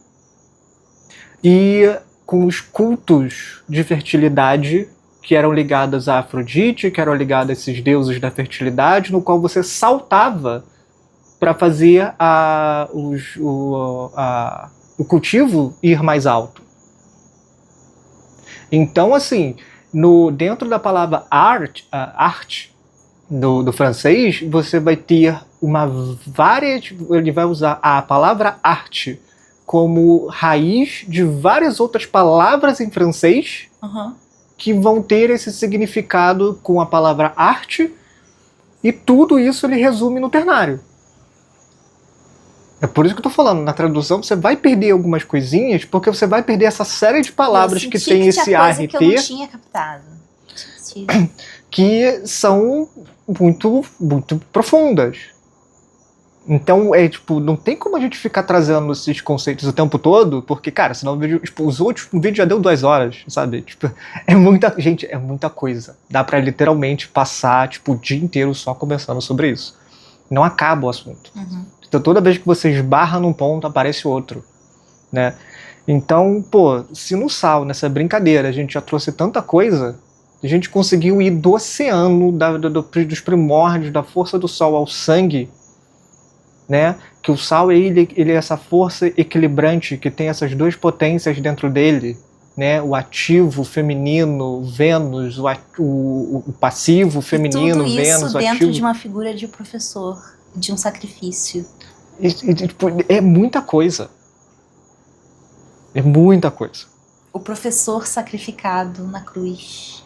e com os cultos de fertilidade que eram ligados a Afrodite, que eram ligados a esses deuses da fertilidade, no qual você saltava para fazer o cultivo ir mais alto. Então, assim, dentro da palavra arte do francês, você vai ter ele vai usar a palavra arte como raiz de várias outras palavras em francês que vão ter esse significado com a palavra arte, e tudo isso ele resume no ternário. É por isso que eu tô falando, na tradução você vai perder algumas coisinhas, porque você vai perder essa série de palavras que tem esse ART, que eu não tinha captado. que são muito, muito profundas. Então, não tem como a gente ficar trazendo esses conceitos o tempo todo, porque, cara, senão o vídeo, o vídeo já deu 2 horas, sabe? É muita coisa. Dá pra literalmente passar, o dia inteiro só conversando sobre isso. Não acaba o assunto. Então, toda vez que você esbarra num ponto, aparece outro, né? Então, se no sal, nessa brincadeira, a gente já trouxe tanta coisa, a gente conseguiu ir do oceano, dos primórdios, da força do sol ao sangue, né? Que o sal ele é essa força equilibrante que tem essas 2 potências dentro dele, né? O ativo feminino, Vênus, o passivo feminino, Vênus, Vênus, tudo isso dentro de uma figura de professor, de um sacrifício. É muita coisa. É muita coisa. O professor sacrificado na cruz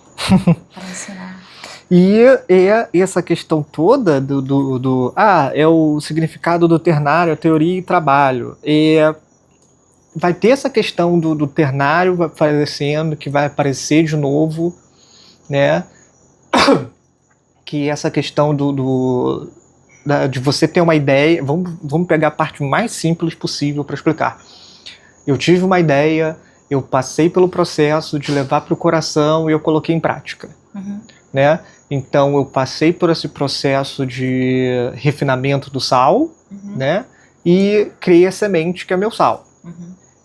para ensinar. E essa questão toda é o significado do ternário, a teoria e trabalho. Vai ter essa questão do ternário aparecendo, que vai aparecer de novo, né? Que essa questão de você ter uma ideia. Vamos pegar a parte mais simples possível para explicar. Eu tive uma ideia, eu passei pelo processo de levar para o coração e eu coloquei em prática, né? Então eu passei por esse processo de refinamento do sal, né? E criei a semente que é meu sal.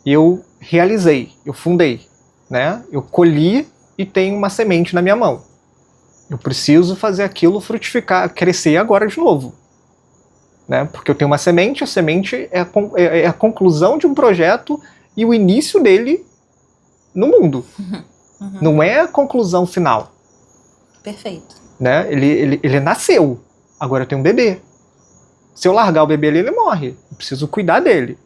Eu realizei, eu fundei, né? Eu colhi e tenho uma semente na minha mão. Eu preciso fazer aquilo frutificar, crescer agora de novo, né? Porque eu tenho uma semente, a semente é a conclusão de um projeto e o início dele no mundo. Não é a conclusão final. Perfeito. Né? Ele nasceu, agora eu tenho um bebê. Se eu largar o bebê ali, ele morre. Eu preciso cuidar dele.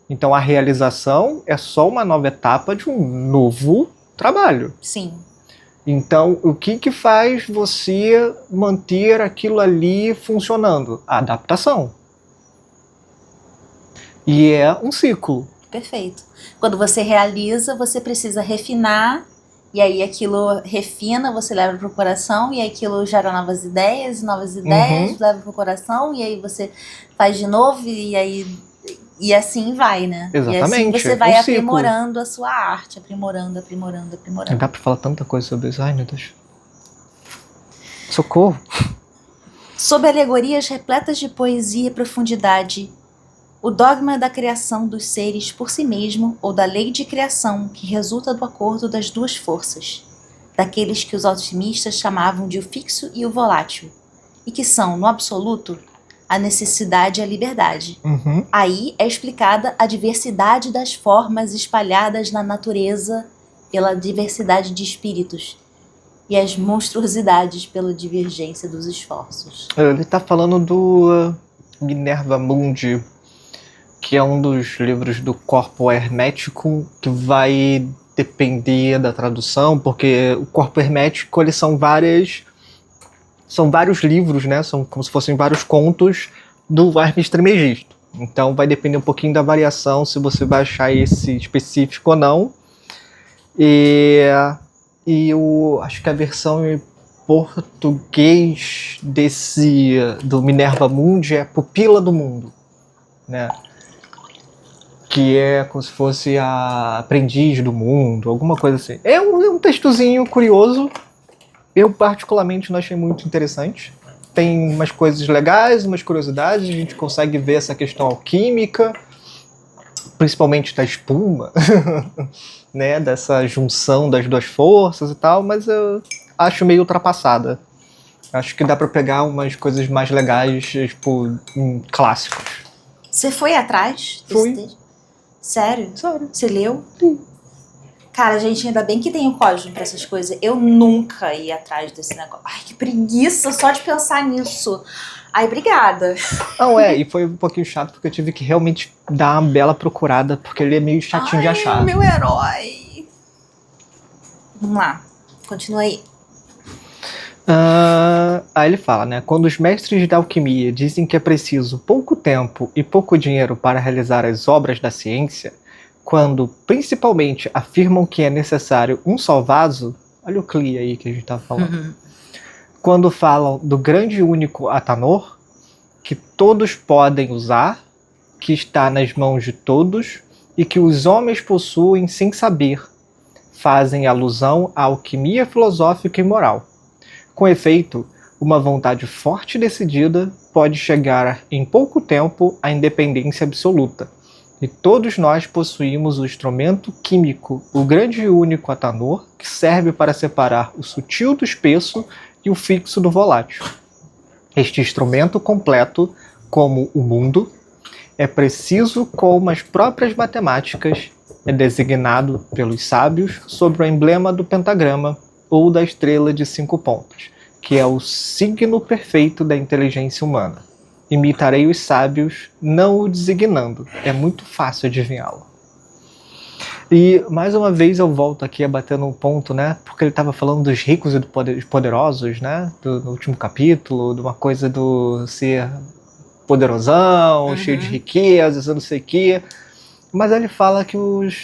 Então a realização é só uma nova etapa de um novo trabalho. Sim. Então, o que faz você manter aquilo ali funcionando? A adaptação. E é um ciclo. Perfeito. Quando você realiza, você precisa refinar, e aí aquilo refina, você leva para o coração, e aí aquilo gera novas ideias leva para o coração, e aí você faz de novo, e assim vai, né? Exatamente. E assim você vai aprimorando a sua arte, aprimorando. Dá pra falar tanta coisa sobre isso. Ai, meu Deus. Socorro. Sob alegorias repletas de poesia e profundidade, o dogma da criação dos seres por si mesmo ou da lei de criação que resulta do acordo das 2 forças, daqueles que os alquimistas chamavam de o fixo e o volátil, e que são, no absoluto, a necessidade e a liberdade. Uhum. Aí é explicada a diversidade das formas espalhadas na natureza pela diversidade de espíritos e as monstruosidades pela divergência dos esforços. Ele está falando do Minerva Mundi, que é um dos livros do Corpo Hermético, que vai depender da tradução, porque o Corpo Hermético, eles são vários livros, né? São como se fossem vários contos do Hermes Trismegisto. Então vai depender um pouquinho da variação, se você vai achar esse específico ou não. Acho que a versão em português do Minerva Mundi é Pupila do Mundo, né? Que é como se fosse a aprendiz do mundo, alguma coisa assim. É um textozinho curioso. Eu particularmente não achei muito interessante. Tem umas coisas legais, umas curiosidades, a gente consegue ver essa questão alquímica, principalmente da espuma, né, dessa junção das duas forças e tal, mas eu acho meio ultrapassada. Acho que dá pra pegar umas coisas mais legais, tipo, clássicos. Você foi atrás desse Fui. texto? Sério? Sério. Você leu? Sim. Cara, gente, ainda bem que tem o código pra essas coisas. Eu nunca ia atrás desse negócio. Ai, que preguiça só de pensar nisso. Ai, obrigada. Não, e foi um pouquinho chato, porque eu tive que realmente dar uma bela procurada, porque ele é meio chatinho de achar. Meu herói. Vamos lá, continua aí. Aí ele fala, né? Quando os mestres da alquimia dizem que é preciso pouco tempo e pouco dinheiro para realizar as obras da ciência, quando principalmente afirmam que é necessário um só vaso, olha o Cli aí que a gente estava falando. Quando falam do grande e único Atanor, que todos podem usar, que está nas mãos de todos e que os homens possuem sem saber, fazem alusão à alquimia filosófica e moral. Com efeito, uma vontade forte e decidida pode chegar em pouco tempo à independência absoluta. E todos nós possuímos o instrumento químico, o grande e único Atanor, que serve para separar o sutil do espesso e o fixo do volátil. Este instrumento completo, como o mundo, é preciso como as próprias matemáticas, é designado pelos sábios sob o emblema do pentagrama ou da estrela de 5 pontos, que é o signo perfeito da inteligência humana. Imitarei os sábios, não o designando. É muito fácil adivinhá-lo. E, mais uma vez, eu volto aqui a bater num ponto, né? Porque ele estava falando dos ricos e dos poderosos, né? No último capítulo, de uma coisa do ser poderosão, cheio de riquezas, eu não sei o quê. Mas ele fala que os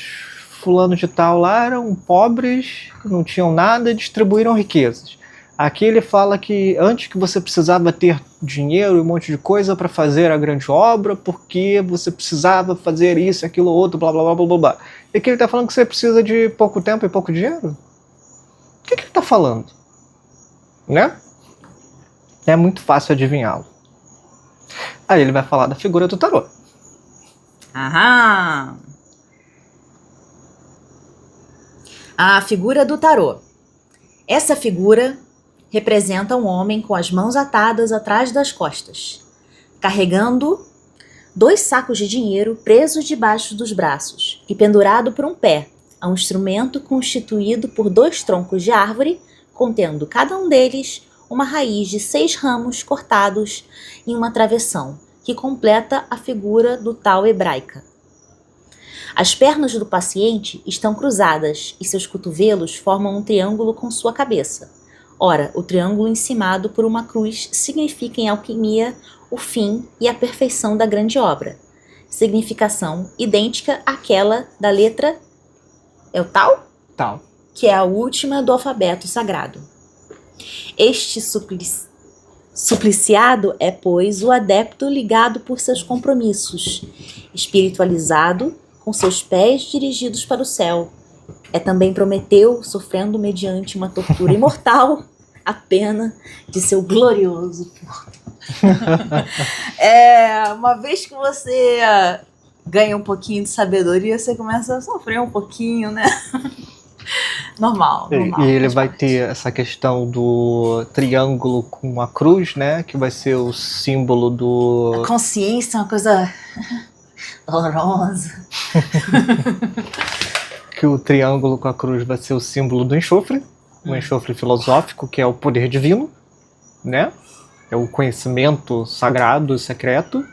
fulanos de tal lá eram pobres, não tinham nada e distribuíram riquezas. Aqui ele fala que antes que você precisava ter dinheiro e um monte de coisa para fazer a grande obra, porque você precisava fazer isso, aquilo, outro, blá, blá, blá, blá, blá, blá. E aqui ele está falando que você precisa de pouco tempo e pouco dinheiro? O que ele está falando? Né? É muito fácil adivinhá-lo. Aí ele vai falar da figura do tarô. Aham. A figura do tarô. Essa figura representa um homem com as mãos atadas atrás das costas, carregando 2 sacos de dinheiro presos debaixo dos braços e pendurado por um pé a um instrumento constituído por 2 troncos de árvore, contendo cada um deles uma raiz de 6 ramos cortados em uma travessão, que completa a figura do tal hebraica. As pernas do paciente estão cruzadas e seus cotovelos formam um triângulo com sua cabeça. Ora, o triângulo encimado por uma cruz significa em alquimia o fim e a perfeição da grande obra. Significação idêntica àquela da letra... É o tal? Tal. Que é a última do alfabeto sagrado. Este supliciado é, pois, o adepto ligado por seus compromissos, espiritualizado, com seus pés dirigidos para o céu. É também Prometeu, sofrendo mediante uma tortura imortal a pena de seu glorioso corpo. Uma vez que você ganha um pouquinho de sabedoria, você começa a sofrer um pouquinho, né? Normal, normal. E ele faz vai parte. ter essa questão do triângulo com a cruz, né? Que vai ser o símbolo do... A consciência é uma coisa dolorosa. Que o triângulo com a cruz vai ser o símbolo do enxofre. O enxofre filosófico, que é o poder divino, né? É o conhecimento sagrado e secreto,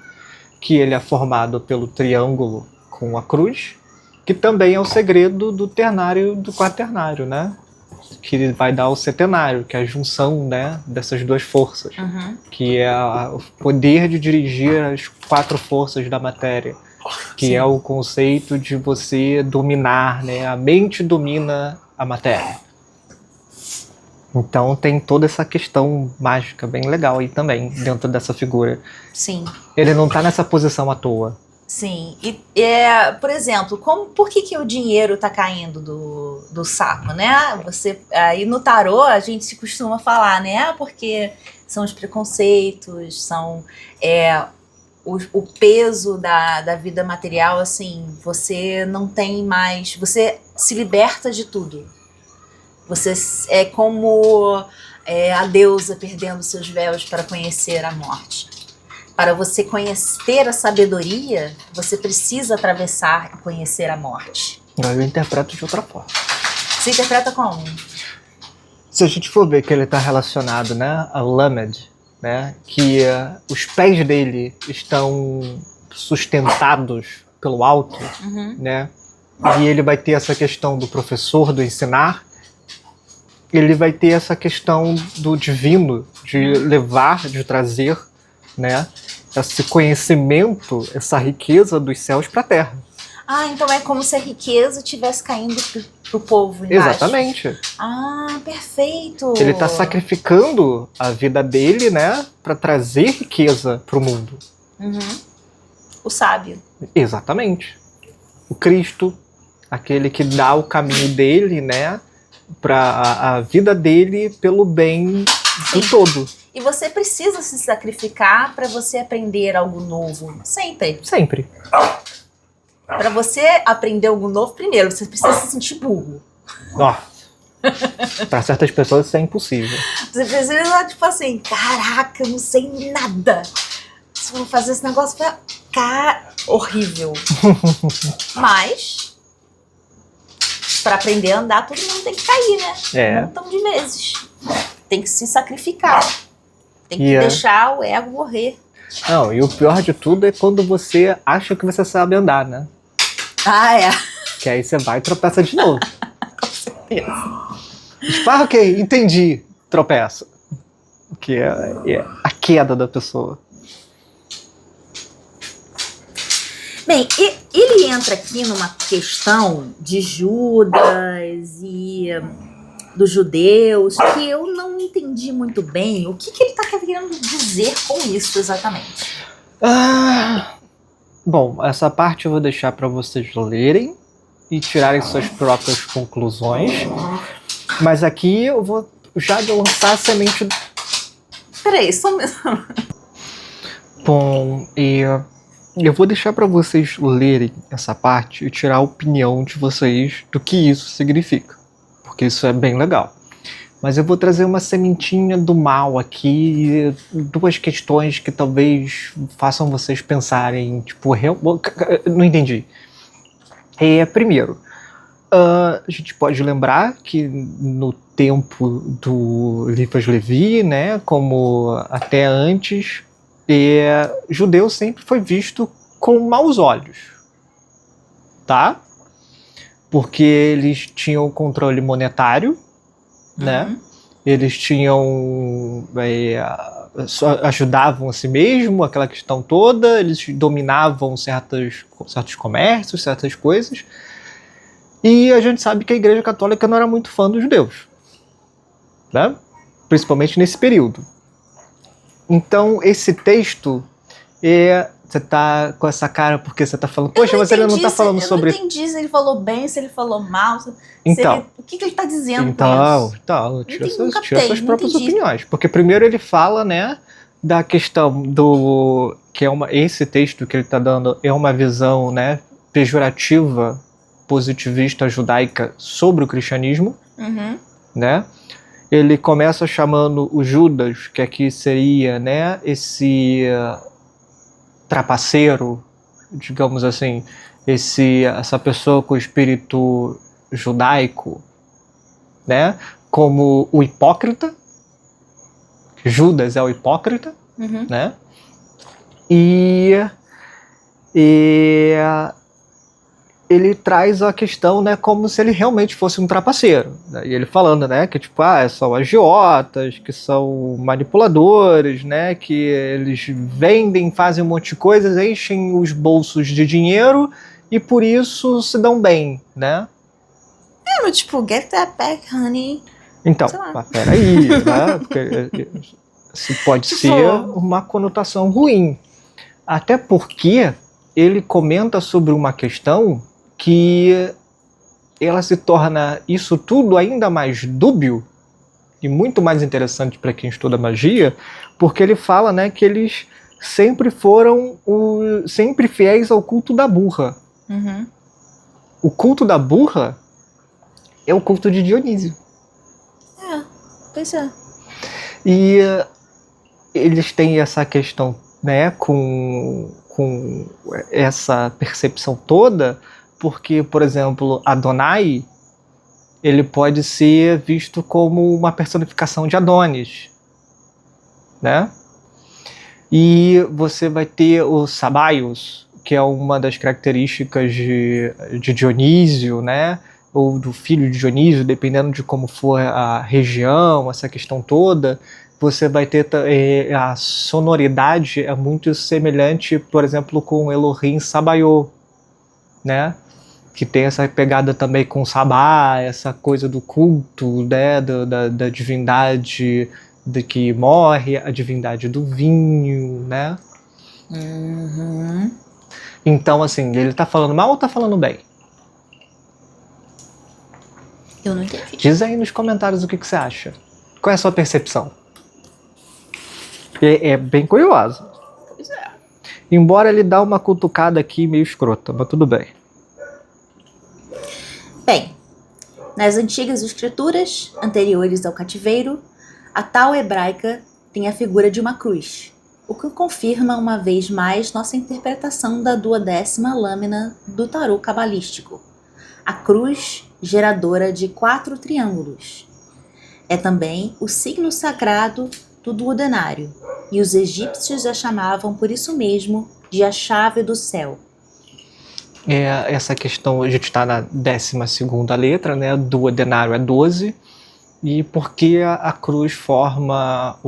que ele é formado pelo triângulo com a cruz, que também é o segredo do ternário, do quaternário, né? Que ele vai dar o setenário, que é a junção, né, dessas duas forças, que é o poder de dirigir as 4 forças da matéria, que Sim. é o conceito de você dominar, né? A mente domina a matéria. Então tem toda essa questão mágica bem legal aí também, dentro dessa figura. Sim. Ele não tá nessa posição à toa. Sim. E, por exemplo, por que o dinheiro tá caindo do saco, né? Aí no tarô a gente se costuma falar, né? Porque são os preconceitos, são o peso da vida material, assim, você não tem mais, você se liberta de tudo. Você é como a deusa perdendo seus véus para conhecer a morte. Para você ter a sabedoria, você precisa atravessar e conhecer a morte. Eu interpreto de outra forma. Você interpreta como? Se a gente for ver que ele está relacionado, né, ao Lamed, né, que os pés dele estão sustentados pelo alto, né, e ele vai ter essa questão do professor, do ensinar, ele vai ter essa questão do divino, de levar, de trazer, né, esse conhecimento, essa riqueza dos céus para a terra. Ah, então é como se a riqueza estivesse caindo pro povo embaixo. Exatamente. Ah, perfeito. Ele está sacrificando a vida dele, né, para trazer riqueza para o mundo. O sábio. Exatamente. O Cristo, aquele que dá o caminho dele, né, para a vida dele pelo bem do todo. E você precisa se sacrificar para você aprender algo novo. Sempre. Sempre. Para você aprender algo novo, primeiro, você precisa se sentir burro. Para certas pessoas isso é impossível. Você precisa, tipo assim, caraca, eu não sei nada. Se eu vou fazer esse negócio, vai ficar horrível. Mas, para aprender a andar, todo mundo tem que cair, né? Um montão de vezes. Tem que se sacrificar. Tem que deixar o ego morrer. Não, e o pior de tudo é quando você acha que você sabe andar, né? Ah, é. Que aí você vai e tropeça de novo. Com certeza. Esparra, ok, entendi. Tropeça. Que é a queda da pessoa. Bem, ele entra aqui numa questão de Judas e dos judeus, que eu não entendi muito bem o que ele está querendo dizer com isso exatamente. Bom, essa parte eu vou deixar para vocês lerem e tirarem suas próprias conclusões. Mas aqui eu vou já lançar a semente. Peraí, só mesmo. Bom, e eu vou deixar para vocês lerem essa parte e tirar a opinião de vocês do que isso significa. Porque isso é bem legal. Mas eu vou trazer uma sementinha do mal aqui, 2 questões que talvez façam vocês pensarem, tipo, não entendi. Primeiro, a gente pode lembrar que no tempo do Eliphas Levi, né, como até antes, judeu sempre foi visto com maus olhos, tá? Porque eles tinham controle monetário, né? Eles tinham ajudavam a si mesmo, aquela questão toda, eles dominavam certos comércios, certas coisas, e a gente sabe que a Igreja Católica não era muito fã dos judeus, né? Principalmente nesse período. Então esse texto você tá com essa cara porque você tá falando, poxa, mas ele não tá falando sobre... Eu não entendi se ele falou bem, se ele falou mal, então, o que ele tá dizendo então, tira suas próprias opiniões. Porque primeiro ele fala, né, da questão do... que esse texto que ele tá dando é uma visão, né, pejorativa, positivista, judaica sobre o cristianismo, Uhum. né? Ele começa chamando o Judas, que aqui seria, né, esse trapaceiro, digamos assim, essa pessoa com espírito judaico, né, como o hipócrita. Judas é o hipócrita, Uhum. né? E ele traz a questão, né, como se ele realmente fosse um trapaceiro. E ele falando, né, que tipo, são agiotas, que são manipuladores, né, que eles vendem, fazem um monte de coisas, enchem os bolsos de dinheiro e por isso se dão bem, né? É, tipo, get that back, honey. Então, Sei lá. mas peraí, né? Porque isso pode Tipo, ser uma conotação ruim. Até porque ele comenta sobre uma questão que ela se torna isso tudo ainda mais dúbio e muito mais interessante para quem estuda magia, porque ele fala, né, que eles sempre foram sempre fiéis ao culto da burra. Uhum. O culto da burra é o culto de Dionísio. Pois é. E eles têm essa questão, né, com essa percepção toda, porque, por exemplo, Adonai, ele pode ser visto como uma personificação de Adonis, né? E você vai ter o Sabaios, que é uma das características de Dionísio, né? Ou do filho de Dionísio, dependendo de como for a região, essa questão toda. Você vai ter a sonoridade é muito semelhante, por exemplo, com Elohim Sabaoth, né? Que tem essa pegada também com Sabá, essa coisa do culto, né? Da divindade de que morre, a divindade do vinho, né? Uhum. Então, assim, ele tá falando mal ou tá falando bem? Eu não entendi. Diz aí nos comentários o que você acha. Qual é a sua percepção? É bem curioso. Pois é. Embora ele dá uma cutucada aqui meio escrota, mas tudo bem. Bem, nas antigas escrituras anteriores ao cativeiro, a tal hebraica tem a figura de uma cruz, o que confirma uma vez mais nossa interpretação da 12ª lâmina do tarô cabalístico, a cruz geradora de 4 triângulos. É também o signo sagrado do duodenário, e os egípcios a chamavam por isso mesmo de a chave do céu. Essa questão, a gente está na 12ª letra, né? Duodenário é 12. E por que a cruz forma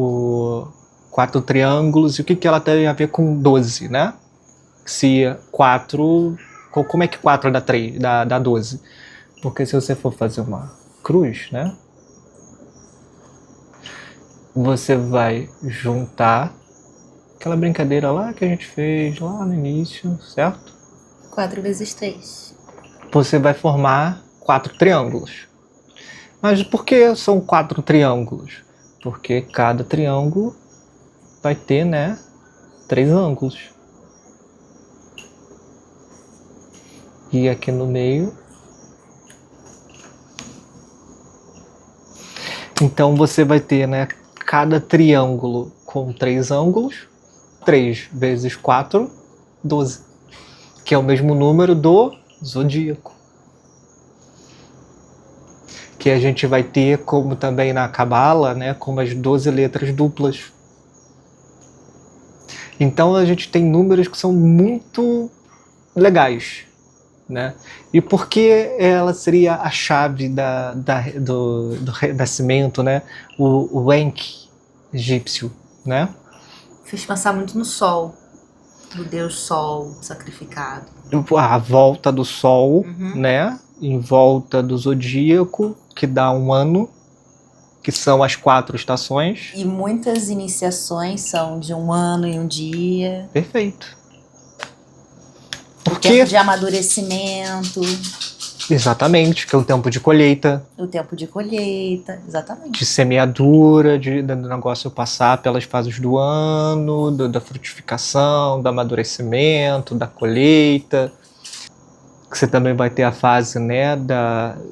4 triângulos e o que ela tem a ver com 12, né? Se 4... Como é que 4 dá 3, dá 12? Porque se você for fazer uma cruz, né? Você vai juntar aquela brincadeira lá que a gente fez lá no início, certo? 4 vezes 3. Você vai formar 4 triângulos. Mas por que são 4 triângulos? Porque cada triângulo vai ter, né, 3 ângulos. E aqui no meio. Então você vai ter, né, cada triângulo com 3 ângulos. 3 vezes 4, 12. Que é o mesmo número do zodíaco. Que a gente vai ter, como também na Cabala, né, como as 12 letras duplas. Então a gente tem números que são muito legais, né? E por que ela seria a chave do renascimento, né? O Enki egípcio, né? Fez pensar muito no sol, do deus sol sacrificado. A volta do sol, né? Em volta do zodíaco, que dá um ano, que são as 4 estações. E muitas iniciações são de 1 ano e 1 dia. Perfeito. O tempo de amadurecimento. Exatamente, que é o tempo de colheita. O tempo de colheita, exatamente. De semeadura, do negócio passar pelas fases do ano, da frutificação, do amadurecimento, da colheita. que você também vai ter a fase, né,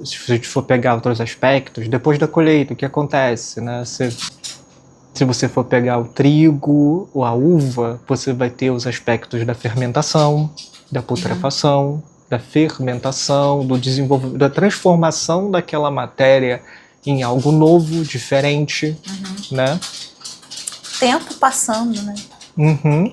se a gente for pegar outros aspectos, depois da colheita, o que acontece, né? Se você for pegar o trigo ou a uva, você vai ter os aspectos da fermentação, da putrefação, da fermentação, do desenvolvimento, da transformação daquela matéria em algo novo, diferente, né? Tempo passando, né? Uhum.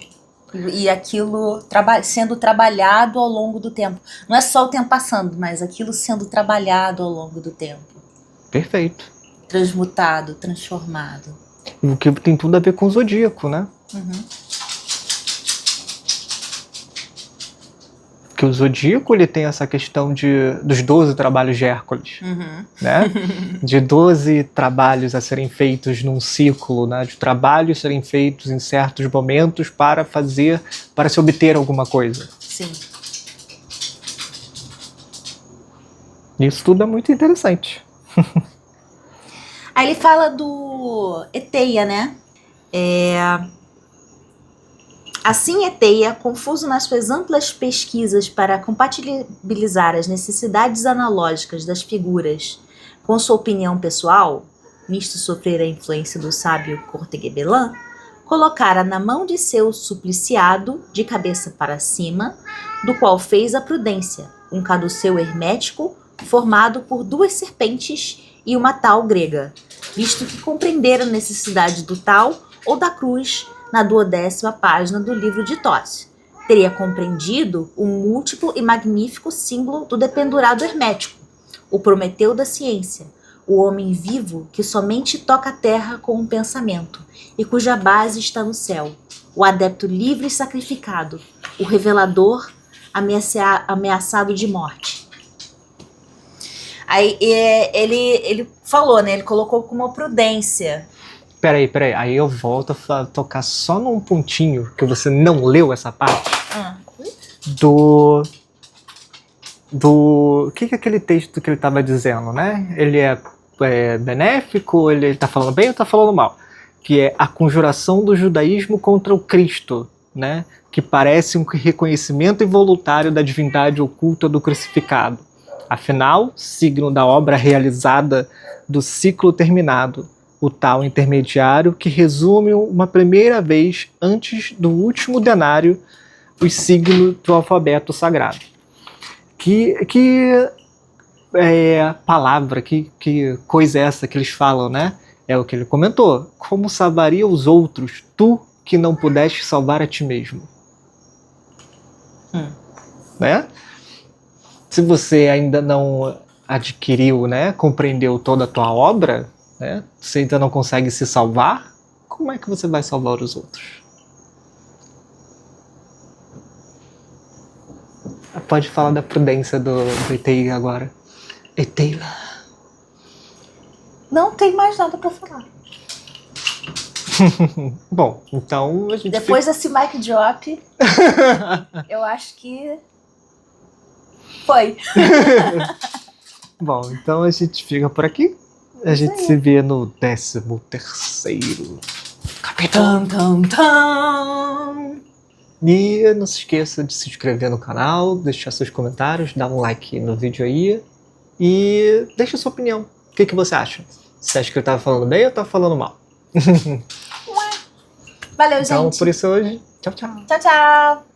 E aquilo sendo trabalhado ao longo do tempo. Não é só o tempo passando, mas aquilo sendo trabalhado ao longo do tempo. Perfeito. Transmutado, transformado. O que tem tudo a ver com o zodíaco, né? Porque o zodíaco, ele tem essa questão dos 12 trabalhos de Hércules, né? De 12 trabalhos a serem feitos num ciclo, né? De trabalhos serem feitos em certos momentos para se obter alguma coisa. Sim. Isso tudo é muito interessante. Aí ele fala do Eteia, né? Assim, Eteia, confuso nas suas amplas pesquisas para compatibilizar as necessidades analógicas das figuras com sua opinião pessoal, nisto sofrer a influência do sábio Cortegebelin, colocara na mão de seu supliciado, de cabeça para cima, do qual fez a prudência, um caduceu hermético formado por 2 serpentes e uma tal grega, visto que compreendera a necessidade do tal ou da cruz na 12ª página do livro de Tócio. Teria compreendido o múltiplo e magnífico símbolo do dependurado hermético, o Prometeu da ciência, o homem vivo que somente toca a terra com um pensamento e cuja base está no céu, o adepto livre e sacrificado, o revelador ameaçado de morte. Aí ele falou, né? Ele colocou como prudência. Peraí. Aí eu volto a tocar só num pontinho que você não leu essa parte. Do que é aquele texto que ele estava dizendo, né? Ele é benéfico, ele está falando bem ou está falando mal? Que é a conjuração do judaísmo contra o Cristo, né? Que parece um reconhecimento involuntário da divindade oculta do crucificado. Afinal, signo da obra realizada do ciclo terminado, o tal intermediário que resume uma primeira vez antes do último denário os signos do alfabeto sagrado. Que palavra, que coisa é essa que eles falam, né? É o que ele comentou. Como salvaria os outros, tu que não pudeste salvar a ti mesmo? Né? Se você ainda não adquiriu, né, compreendeu toda a tua obra, né, você ainda não consegue se salvar, como é que você vai salvar os outros? Pode falar da prudência do Eteia agora. Eteia. Não tem mais nada para falar. Bom, então a gente depois desse mic drop, eu acho que foi. Bom, então a gente fica por aqui. A gente se vê no 13º capítulo. E não se esqueça de se inscrever no canal, deixar seus comentários, dar um like no vídeo aí e deixa sua opinião. O que você acha? Você acha que eu tava falando bem ou eu tava falando mal? Valeu, então, gente. por isso hoje, tchau, tchau. Tchau, tchau.